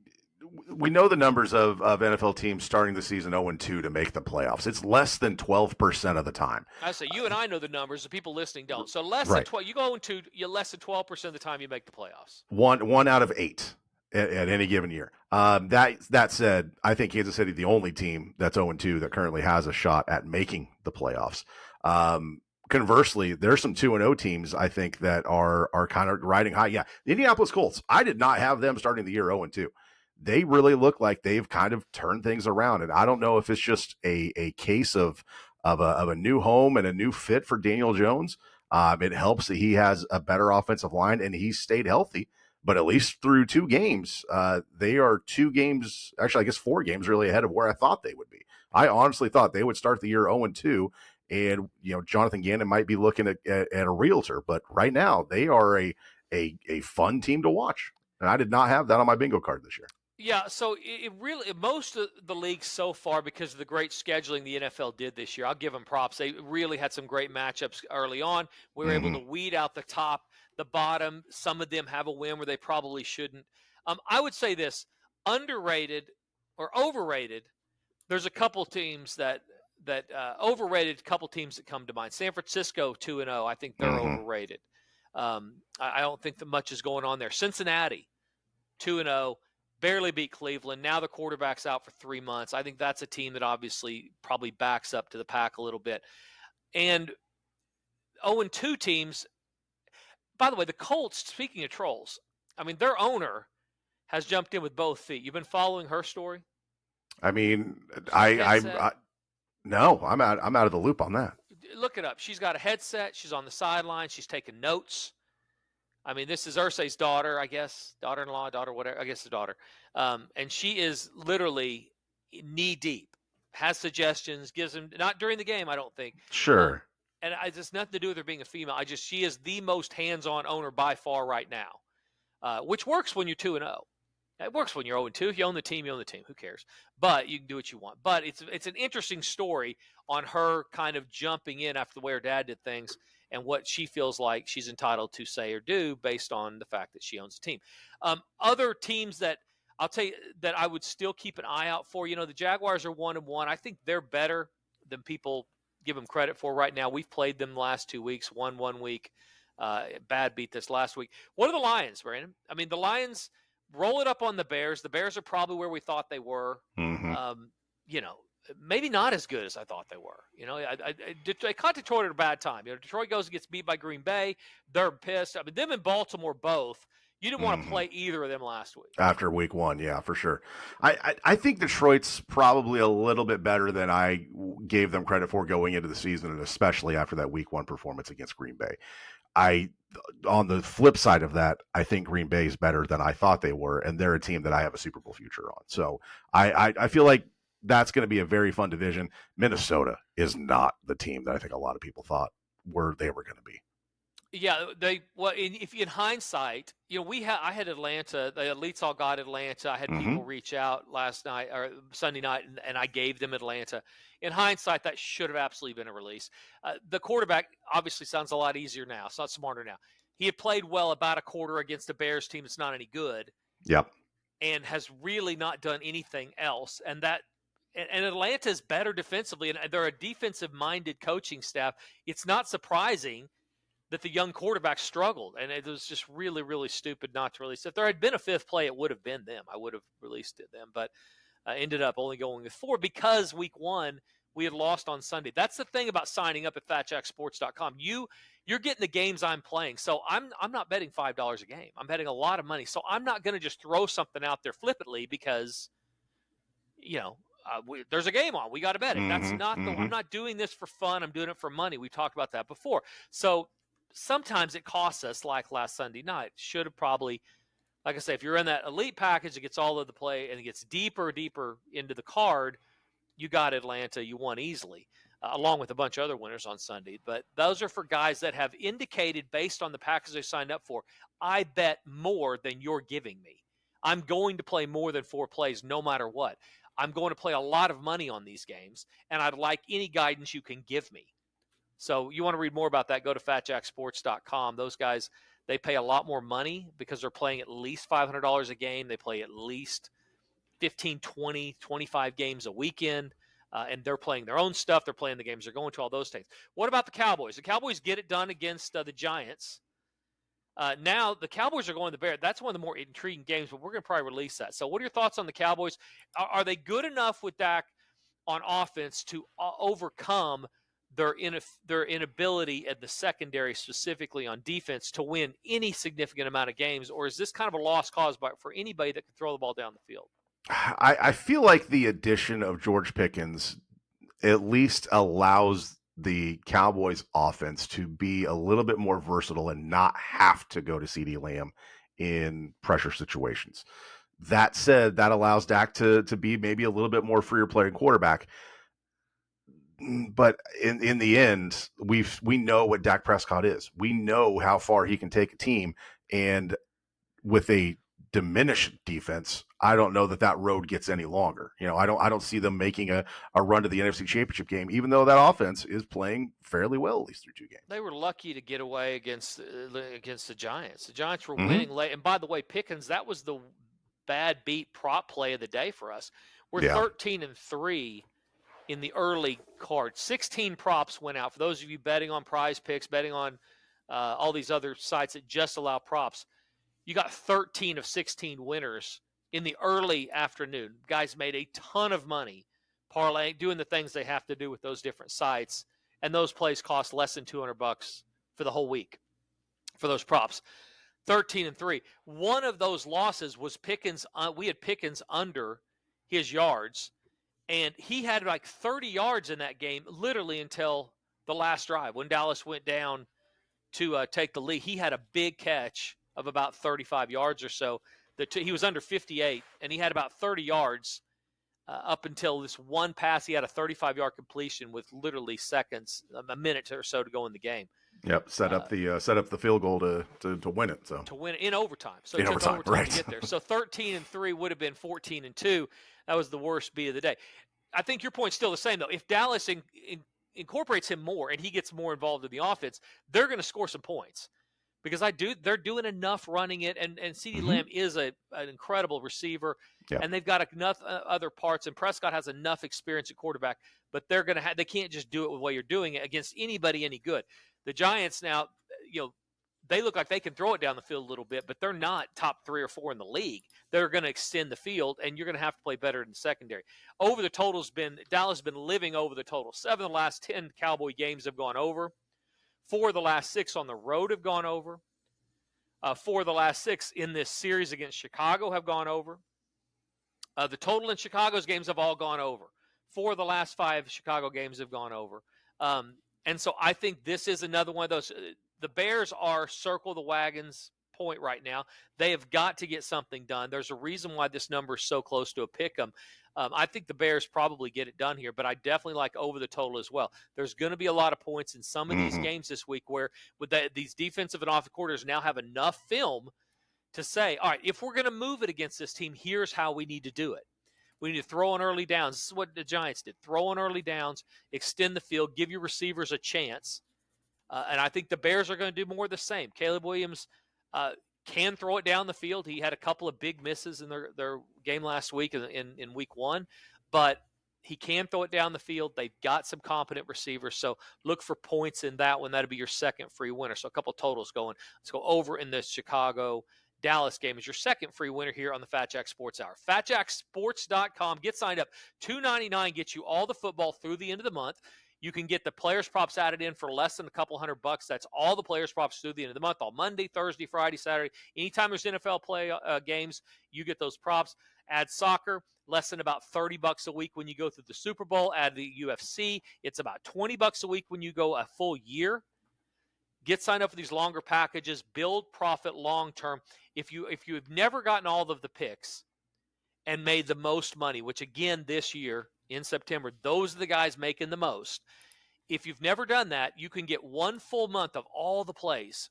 we know the numbers of NFL teams starting the season 0-2 to make the playoffs. It's less than 12% of the time.
I say you and I know the numbers. The people listening don't. So less
Right.
than 12. You go 0-2. You're less than 12% of the time you make the playoffs.
One out of 8 at any given year. That said, I think Kansas City the only team that's 0-2 that currently has a shot at making the playoffs. Conversely, there's some 2-0 teams I think that are kind of riding high. Yeah, the Indianapolis Colts. I did not have them starting the year 0-2. They really look like they've kind of turned things around, and I don't know if it's just a case of a new home and a new fit for Daniel Jones. It helps that he has a better offensive line and he's stayed healthy. But at least through 2 games, they are 2 games, actually I guess 4 games really ahead of where I thought they would be. I honestly thought they would start the year 0-2. And, Jonathan Gannon might be looking at a realtor, but right now they are a fun team to watch. And I did not have that on my bingo card this year.
Yeah, so it really, most of the leagues so far, because of the great scheduling the NFL did this year, I'll give them props. They really had some great matchups early on. We were able to weed out the top, the bottom. Some of them have a win where they probably shouldn't. I would say this, underrated or overrated, there's a couple teams that overrated, couple teams that come to mind. San Francisco 2-0, I think they're overrated. I don't think that much is going on there. Cincinnati 2-0, barely beat Cleveland. Now the quarterback's out for 3 months. I think that's a team that obviously probably backs up to the pack a little bit. And 0-2 teams, by the way, the Colts, speaking of trolls, I mean, their owner has jumped in with both feet. You've been following her story?
I mean, no, I'm out of the loop on that.
Look it up. She's got a headset. She's on the sideline. She's taking notes. I mean, this is Irsay's daughter, I guess, daughter-in-law, daughter, whatever. I guess the daughter. And she is literally knee-deep, has suggestions, gives them, not during the game, I don't think.
Sure.
And it's just nothing to do with her being a female. She is the most hands-on owner by far right now, which works when you're 2-0. It works when you're 0-2. If you own the team, you own the team. Who cares? But you can do what you want. But it's an interesting story on her kind of jumping in after the way her dad did things and what she feels like she's entitled to say or do based on the fact that she owns the team. Other teams that I'll tell you that I would still keep an eye out for, the Jaguars are 1-1. I think they're better than people give them credit for right now. We've played them the last 2 weeks, won 1 week, bad beat this last week. What are the Lions, Brandon? I mean, the Lions roll it up on the Bears. The Bears are probably where we thought they were. Maybe not as good as I thought they were. They caught Detroit at a bad time. Detroit goes and gets beat by Green Bay. They're pissed. I mean, them and Baltimore both. You didn't want to play either of them last week.
After week 1, yeah, for sure. I think Detroit's probably a little bit better than I gave them credit for going into the season, and especially after that week 1 performance against Green Bay. On the flip side of that, I think Green Bay is better than I thought they were, and they're a team that I have a Super Bowl future on. So I feel like that's going to be a very fun division. Minnesota is not the team that I think a lot of people thought they were going to be.
Yeah, if in hindsight, I had Atlanta. The elites all got Atlanta. I had people reach out last night or Sunday night, and I gave them Atlanta. In hindsight, that should have absolutely been a release. The quarterback obviously sounds a lot easier now. It's not smarter now. He had played well about a quarter against a Bears team that's not any good.
Yep.
And has really not done anything else. And Atlanta is better defensively, and they're a defensive-minded coaching staff. It's not surprising that the young quarterback struggled, and it was just really, really stupid not to release. If there had been a 5th play, it would have been them. I would have released them, but ended up only going with 4 because week 1 we had lost on Sunday. That's the thing about signing up at FatJackSports.com. You're getting the games I'm playing, so I'm not betting $5 a game. I'm betting a lot of money, so I'm not going to just throw something out there flippantly because there's a game on. We got to bet it. That's not I'm not doing this for fun. I'm doing it for money. We've talked about that before. So sometimes it costs us, like last Sunday night. Should have probably, like I say, if you're in that elite package, it gets all of the play and it gets deeper into the card. You got Atlanta. You won easily. along with a bunch of other winners on Sunday. But those are for guys that have indicated, based on the package they signed up for, I bet more than you're giving me. I'm going to play more than 4 plays no matter what. I'm going to play a lot of money on these games, and I'd like any guidance you can give me. So you want to read more about that, go to fatjacksports.com. Those guys, they pay a lot more money because they're playing at least $500 a game. They play at least 15, 20, 25 games a weekend, and they're playing their own stuff. They're playing the games they're going to, all those things. What about the Cowboys? The Cowboys get it done against the Giants. Now the Cowboys are going to the Bears. That's one of the more intriguing games, but we're going to probably release that. So what are your thoughts on the Cowboys? Are they good enough with Dak on offense to overcome their inability at the secondary, specifically on defense, to win any significant amount of games? Or is this kind of a lost cause for anybody that can throw the ball down the field?
I feel like the addition of George Pickens at least allows the Cowboys offense to be a little bit more versatile and not have to go to CeeDee Lamb in pressure situations. That said, that allows Dak to be maybe a little bit more freer playing quarterback. But in the end, we know what Dak Prescott is. We know how far he can take a team, and with a diminished defense, I don't know that road gets any longer. I don't see them making a run to the NFC Championship game, even though that offense is playing fairly well at least through 2 games.
They were lucky to get away against the Giants. The Giants were winning late. And by the way, Pickens, that was the bad beat prop play of the day for us. We're 13-3 in the early card. 16 props went out. For those of you betting on Prize Picks, betting on all these other sites that just allow props, you got 13 of 16 winners in the early afternoon. Guys made a ton of money parlaying, doing the things they have to do with those different sites, and those plays cost less than $200 for the whole week for those props. 13-3. One of those losses was Pickens. We had Pickens under his yards, and he had like 30 yards in that game, literally until the last drive when Dallas went down to take the lead. He had a big catch of about 35 yards or so. He was under 58, and he had about 30 yards up until this one pass. He had a 35-yard completion with literally seconds, a minute or so to go in the game.
Yep, set up the field goal to win it. So
to win it in overtime. So
in
it took
overtime, right.
to get there. So 13-3 would have been 14-2. That was the worst beat of the day. I think your point's still the same though. If Dallas incorporates him more and he gets more involved in the offense, they're going to score some points. Because they're doing enough running it, and CeeDee Lamb is an incredible receiver, and they've got enough other parts, and Prescott has enough experience at quarterback, but they can't just do it with the way you're doing it against anybody any good. The Giants now, they look like they can throw it down the field a little bit, but they're not top 3 or 4 in the league. They're going to extend the field, and you're going to have to play better in the secondary. Over the total's Dallas has been living over the total. 7 of the last 10 Cowboy games have gone over. 4 of the last 6 on the road have gone over. 4 of the last 6 in this series against Chicago have gone over. The total in Chicago's games have all gone over. 4 of the last 5 Chicago games have gone over. And so I think this is another one of those. The Bears are circle the wagons point right now. They have got to get something done. There's a reason why this number is so close to a pick 'em. I think the Bears probably get it done here, but I definitely like over the total as well. There's going to be a lot of points in some of these games this week where these defensive and offensive coordinators now have enough film to say, all right, if we're going to move it against this team, here's how we need to do it. We need to throw on early downs. This is what the Giants did. Throw on early downs, extend the field, give your receivers a chance. And I think the Bears are going to do more of the same. Caleb Williams can throw it down the field. He had a couple of big misses in their game last week in week 1, but he can throw it down the field. They've got some competent receivers, so look for points in that one. That'll be your second free winner. So a couple totals going. Let's go over in the Chicago-Dallas game is your second free winner here on the Fat Jack Sports Hour. FatJackSports.com. Get signed up. $2.99 gets you all the football through the end of the month. You can get the players' props added in for less than a couple $100. That's all the players' props through the end of the month, all Monday, Thursday, Friday, Saturday. Anytime there's NFL play games, you get those props. Add soccer, less than about $30 a week when you go through the Super Bowl. Add the UFC, it's about $20 a week when you go a full year. Get signed up for these longer packages. Build profit long term. If you have never gotten all of the picks and made the most money, which again this year in September, those are the guys making the most. If you've never done that, you can get 1 full month of all the plays.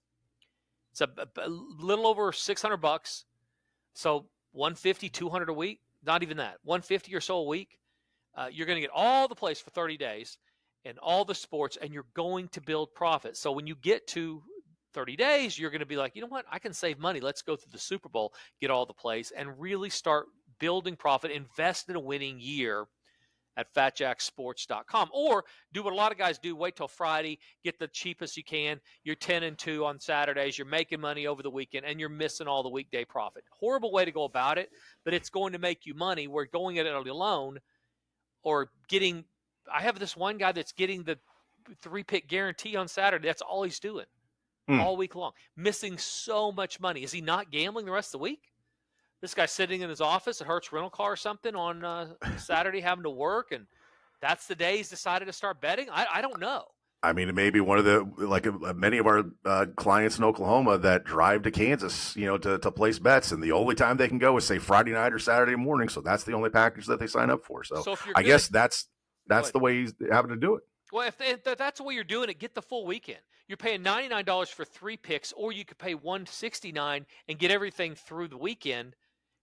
It's a little over $600. So 150, 200 a week, not even that, 150 or so a week. You're going to get all the plays for 30 days and all the sports, and you're going to build profit. So when you get to 30 days, you're going to be like, you know what? I can save money. Let's go through the Super Bowl, get all the plays, and really start building profit, invest in a winning year at fatjacksports.com. Or do what a lot of guys do, wait till Friday, get the cheapest you can. You're 10-2 on Saturdays, you're making money over the weekend, and you're missing all the weekday profit. Horrible way to go about it, but it's going to make you money. We're going at it alone or getting – I have this one guy that's getting the 3-pick guarantee on Saturday. That's all he's doing all week long, missing so much money. Is he not gambling the rest of the week? This guy's sitting in his office at Hertz Rental Car or something on Saturday having to work, and that's the day he's decided to start betting? I don't know.
I mean, it may be one of the, like many of our clients in Oklahoma that drive to Kansas, to place bets, and the only time they can go is, say, Friday night or Saturday morning, so that's the only package that they sign up for. So
if you're
I guess that's the way he's having to do it.
Well, if that's the way you're doing it, get the full weekend. You're paying $99 for 3 picks, or you could pay $169 and get everything through the weekend.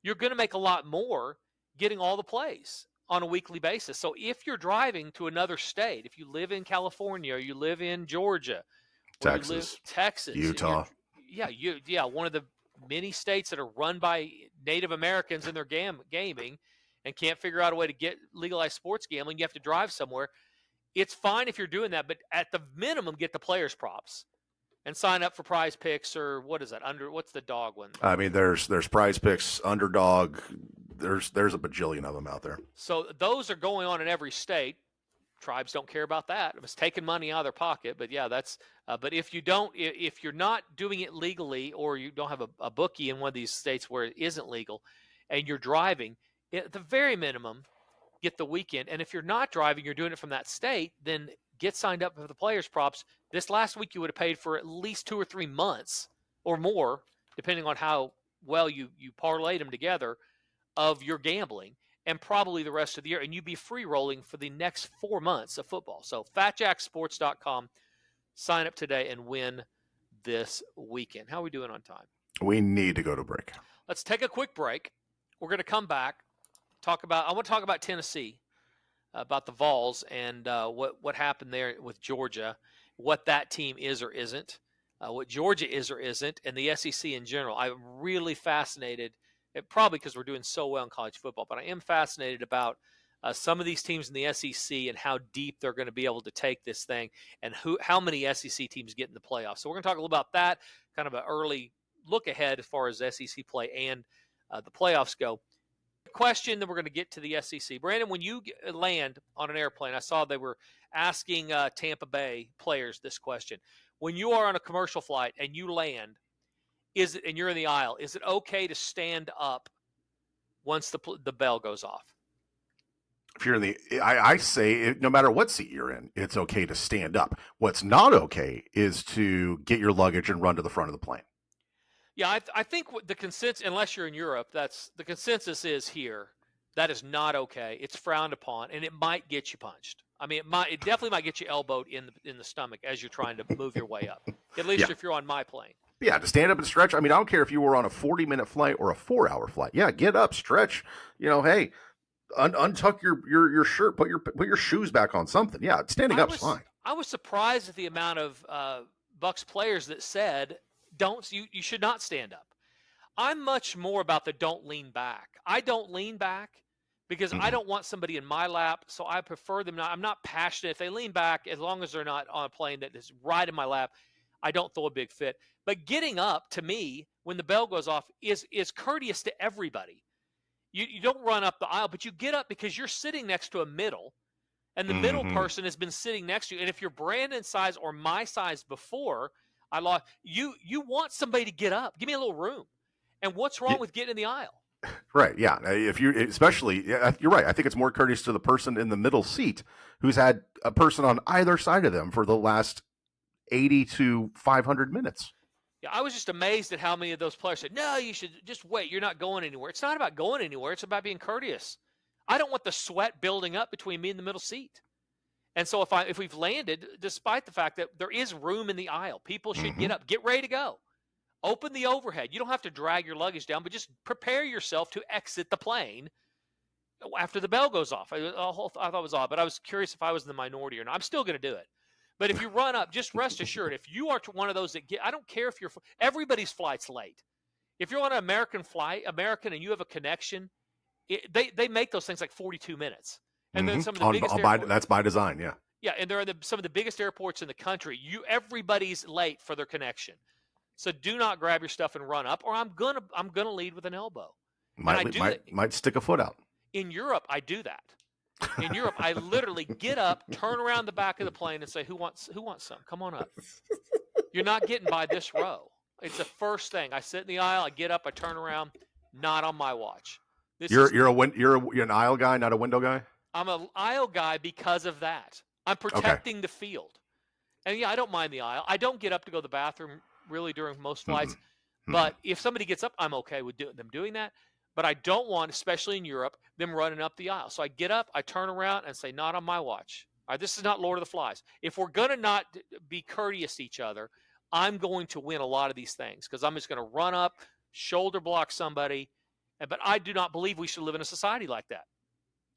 You're going to make a lot more getting all the plays on a weekly basis. So if you're driving to another state, if you live in California or you live in Georgia, Texas,
Utah,
one of the many states that are run by Native Americans in their gaming and can't figure out a way to get legalized sports gambling, you have to drive somewhere. It's fine if you're doing that, but at the minimum, get the players props and sign up for Prize Picks, or what is that? What's the dog one?
I mean, there's Prize Picks, Underdog. There's a bajillion of them out there.
So those are going on in every state. Tribes don't care about that. It's taking money out of their pocket. But yeah, that's. But if you're not doing it legally, or you don't have a bookie in one of these states where it isn't legal, and you're driving, at the very minimum, get the weekend. And if you're not driving, you're doing it from that state, then get signed up for the players props. This last week you would have paid for at least 2 or 3 months or more, depending on how well you parlayed them together, of your gambling, and probably the rest of the year. And you'd be free rolling for the next 4 months of football. So fatjacksports.com, sign up today and win this weekend. How are we doing on time?
We need to go to break.
Let's take a quick break. We're going to come back. I want to talk about Tennessee, about the Vols, and what happened there with Georgia, what that team is or isn't, what Georgia is or isn't, and the SEC in general. I'm really fascinated, probably because we're doing so well in college football, but I am fascinated about some of these teams in the SEC and how deep they're going to be able to take this thing, and how many SEC teams get in the playoffs. So we're going to talk a little about that, kind of an early look ahead as far as SEC play and the playoffs go. Question, then we're going to get to the SEC. Brandon, when you land on an airplane, I saw they were asking Tampa Bay players this question. When you are on a commercial flight and you land, and you're in the aisle, is it okay to stand up once the bell goes off?
If you're in I say no matter what seat you're in, it's okay to stand up. What's not okay is to get your luggage and run to the front of the plane.
Yeah, I think the consensus, unless you're in Europe, the consensus is here. That is not okay. It's frowned upon, and it might get you punched. I mean, it definitely might get you elbowed in the stomach as you're trying to move your way up. At least if you're on my plane.
Yeah, to stand up and stretch. I mean, I don't care if you were on a 40-minute flight or a 4-hour flight. Yeah, get up, stretch. Hey, untuck your shirt, put your shoes back on, something. Yeah, standing up's fine.
I was surprised at the amount of Bucs players that said, you should not stand up. I'm much more about the don't lean back. I don't lean back because I don't want somebody in my lap, so I prefer them not. I'm not passionate. If they lean back, as long as they're not on a plane that is right in my lap, I don't throw a big fit. But getting up, to me, when the bell goes off, is courteous to everybody. You don't run up the aisle, but you get up because you're sitting next to a middle, and the middle person has been sitting next to you. And if you're Brandon's size or my size before, you want somebody to get up. Give me a little room. And what's wrong with getting in the aisle?
Right. Yeah. If you, especially, you're right. I think it's more courteous to the person in the middle seat who's had a person on either side of them for the last 80 to 500 minutes.
Yeah, I was just amazed at how many of those players said, "No, you should just wait. You're not going anywhere." It's not about going anywhere. It's about being courteous. I don't want the sweat building up between me and the middle seat. And so if we've landed, despite the fact that there is room in the aisle, people should get up, get ready to go. Open the overhead. You don't have to drag your luggage down, but just prepare yourself to exit the plane after the bell goes off. I thought it was odd, but I was curious if I was in the minority or not. I'm still going to do it. But if you run up, just rest assured, if you are one of those that I don't care if everybody's flight's late. If you're on an American, and you have a connection, they make those things like 42 minutes. And then some of the biggest airports.
That's by design, yeah.
Yeah, and they're some of the biggest airports in the country. Everybody's late for their connection. So do not grab your stuff and run up, or I'm gonna lead with an elbow.
Might stick a foot out.
In Europe, I do that. In Europe, I literally get up, turn around the back of the plane, and say, "Who wants some? Come on up. You're not getting by this row." It's the first thing. I sit in the aisle. I get up. I turn around. Not on my watch.
You're an aisle guy, not a window guy.
I'm an aisle guy because of that. I'm protecting the field. And yeah, I don't mind the aisle. I don't get up to go to the bathroom really during most flights. But if somebody gets up, I'm okay with them doing that. But I don't want, especially in Europe, them running up the aisle. So I get up, I turn around and say, not on my watch. All right, this is not Lord of the Flies. If we're going to not be courteous to each other, I'm going to win a lot of these things because I'm just going to run up, shoulder block somebody. But I do not believe we should live in a society like that.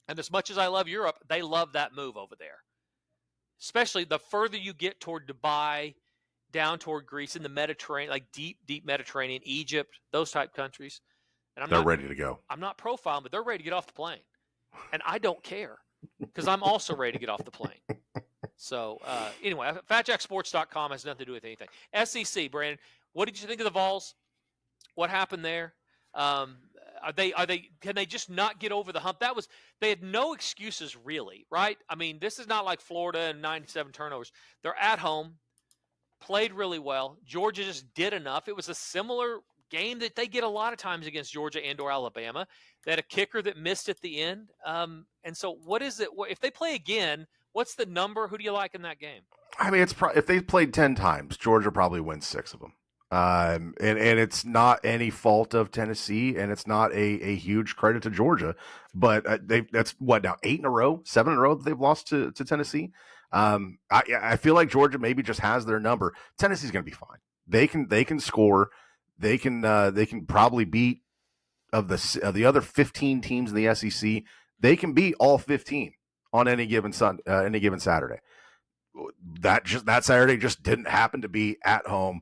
And as much as I love Europe, they love that move over there. Especially the further you get toward Dubai, down toward Greece, in the Mediterranean, like deep Mediterranean, Egypt, those type countries. And
they're ready to go.
I'm not profiling, but they're ready to get off the plane. And I don't care because I'm also ready to get off the plane. So anyway, FatJackSports.com has nothing to do with anything. SEC, Brandon, what did you think of the Vols? What happened there? Can they just not get over the hump? They had no excuses really, right? I mean, this is not like Florida and 97 turnovers. They're at home, played really well. Georgia just did enough. It was a similar game that they get a lot of times against Georgia and or Alabama. They had a kicker that missed at the end. And so what is it? If they play again, what's the number? Who do you like in that game?
I mean, if they played 10 times, Georgia probably wins 6 of them. And it's not any fault of Tennessee, and it's not a huge credit to Georgia, but that's what now 8 in a row, 7 in a row that they've lost to Tennessee. I feel like Georgia maybe just has their number. Tennessee's going to be fine. They can score. They can probably beat of the other 15 teams in the SEC. They can beat all 15 on any given Saturday. That Saturday just didn't happen to be at home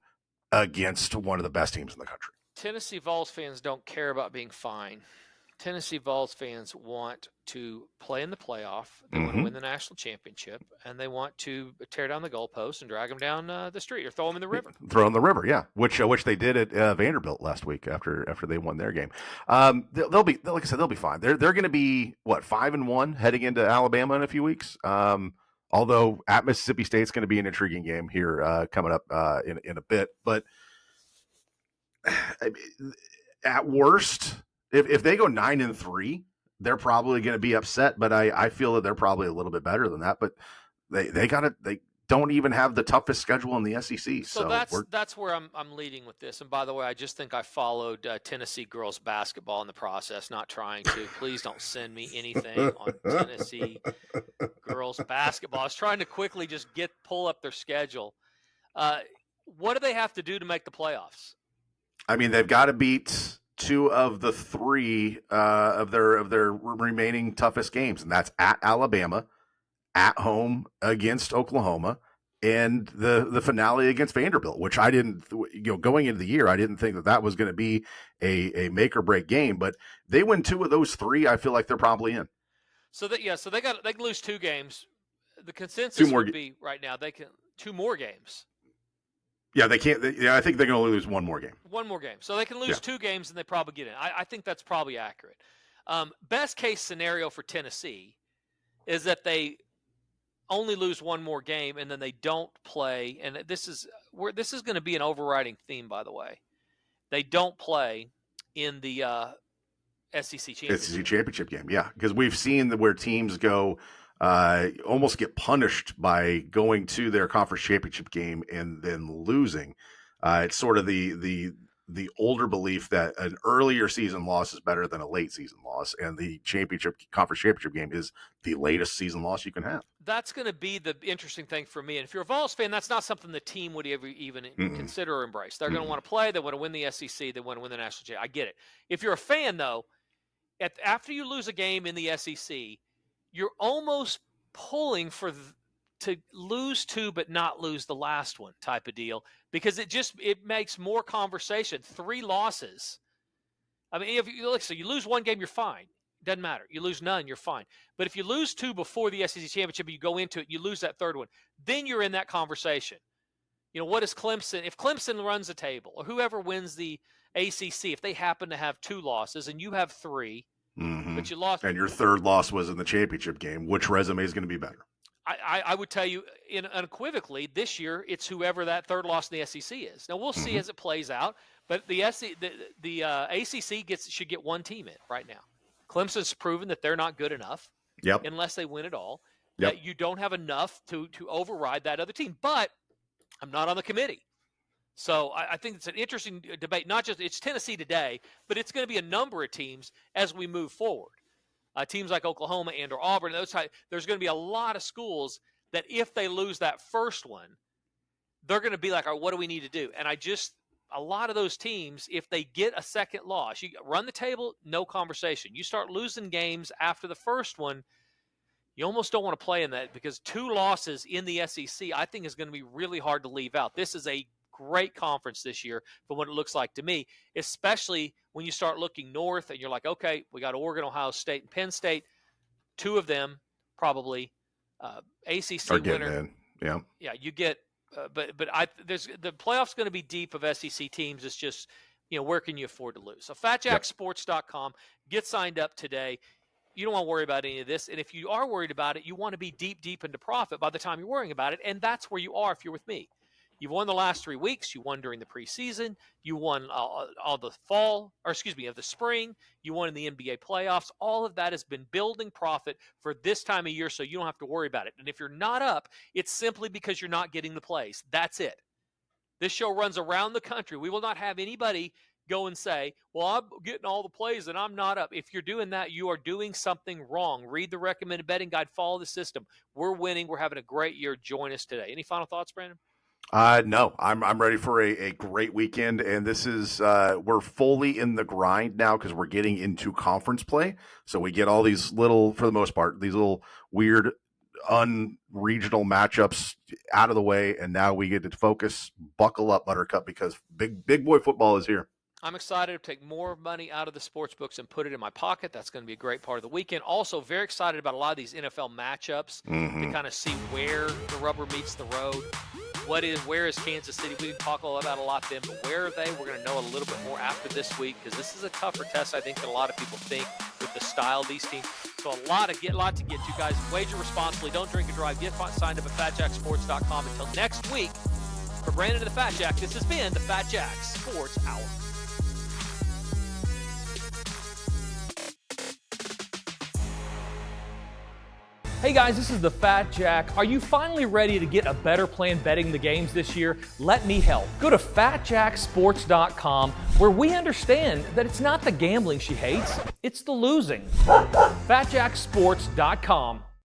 against one of the best teams in the country.
Tennessee Vols fans don't care about being fine. Tennessee Vols fans want to play in the playoff. They want to win the national championship, and they want to tear down the goalposts and drag them down the street or throw them in the river.
Throw in the river, yeah. Which they did at Vanderbilt last week after they won their game. They'll be, like I said, they'll be fine. They're going to be 5-1 heading into Alabama in a few weeks. Although at Mississippi State's going to be an intriguing game here coming up in a bit. But at worst, if they go 9-3, they're probably going to be upset. But I feel that they're probably a little bit better than that. But they don't even have the toughest schedule in the SEC.
So that's where I'm leading with this. And by the way, I just think I followed Tennessee girls basketball in the process, not trying to. Please don't send me anything on Tennessee girls basketball. I was trying to quickly just pull up their schedule. What do they have to do to make the playoffs?
I mean, they've got to beat 2 of the 3 of their remaining toughest games, and that's at Alabama, at home against Oklahoma, and the finale against Vanderbilt, which I didn't, going into the year, I didn't think that was going to be a make or break game, but they win 2 of those 3. I feel like they're probably in.
So they can lose 2 games. The consensus would be right now they can 2 more games.
Yeah, they can't. I think they're going to lose 1 more game.
1 more game. So they can lose 2 games and they probably get in. I think that's probably accurate. Best case scenario for Tennessee is that they only lose 1 more game and then they don't play. And this is going to be an overriding theme, by the way. They don't play in the SEC championship
game. Yeah, because we've seen where teams go almost get punished by going to their conference championship game and then losing. It's sort of the the older belief that an earlier season loss is better than a late season loss, and the conference championship game is the latest season loss you can have.
That's going to be the interesting thing for me. And if you're a Vols fan, that's not something the team would ever even consider or embrace. They're going to want to play. They want to win the SEC. They want to win the national championship. I get it. If you're a fan, though, after you lose a game in the SEC, you're almost pulling to lose two but not lose the last one type of deal, because it makes more conversation. 3 losses. I mean, if you look, so you lose one game, you're fine. Doesn't matter. You lose none, you're fine. But if you lose 2 before the SEC championship, you go into it, you lose that third one, then you're in that conversation. You know, what is Clemson? If Clemson runs the table, or whoever wins the ACC, if they happen to have 2 losses and you have 3, but you lost, and
your third loss was in the championship game, which resume is going to be better?
I would tell you unequivocally, this year it's whoever that third loss in the SEC is. Now we'll see as it plays out, but the ACC should get 1 team in right now. Clemson's proven that they're not good enough unless they win it all. That you don't have enough to override that other team. But I'm not on the committee. So I think it's an interesting debate. Not just it's Tennessee today, but it's going to be a number of teams as we move forward. Teams like Oklahoma and or Auburn, there's going to be a lot of schools that if they lose that first one, they're going to be like, all right, what do we need to do? And a lot of those teams, if they get a second loss, you run the table, no conversation. You start losing games after the first one, you almost don't want to play in that, because 2 losses in the SEC, I think, is going to be really hard to leave out. This is a great conference this year from what it looks like to me, especially when you start looking north and you're like, okay, we got Oregon, Ohio State, and Penn State. 2 of them probably ACC winner.
Yeah,
you get. But the playoffs going to be deep of SEC teams. It's just, where can you afford to lose? So FatJackSports.com, get signed up today. You don't want to worry about any of this. And if you are worried about it, you want to be deep into profit by the time you're worrying about it. And that's where you are if you're with me. You've won the last 3 weeks. You won during the preseason. You won all the of the spring. You won in the NBA playoffs. All of that has been building profit for this time of year, so you don't have to worry about it. And if you're not up, it's simply because you're not getting the plays. That's it. This show runs around the country. We will not have anybody go and say, well, I'm getting all the plays and I'm not up. If you're doing that, you are doing something wrong. Read the recommended betting guide. Follow the system. We're winning. We're having a great year. Join us today. Any final thoughts, Brandon?
No, I'm ready for a great weekend, and this is we're fully in the grind now because we're getting into conference play. So we get all these little, for the most part, these little weird unregional matchups out of the way, and now we get to focus. Buckle up, Buttercup, because big boy football is here.
I'm excited to take more money out of the sports books and put it in my pocket. That's going to be a great part of the weekend. Also, very excited about a lot of these NFL matchups to kind of see where the rubber meets the road. Where is Kansas City? We didn't talk about a lot then, but where are they? We're going to know a little bit more after this week, because this is a tougher test, I think, than a lot of people think with the style of these teams. So a lot to get to, you guys. Wager responsibly. Don't drink and drive. Get signed up at FatJackSports.com. Until next week, for Brandon and the Fat Jack, this has been the Fat Jack Sports Hour.
Hey guys, this is the Fat Jack. Are you finally ready to get a better plan betting the games this year? Let me help. Go to FatJackSports.com, where we understand that it's not the gambling she hates, it's the losing. FatJackSports.com.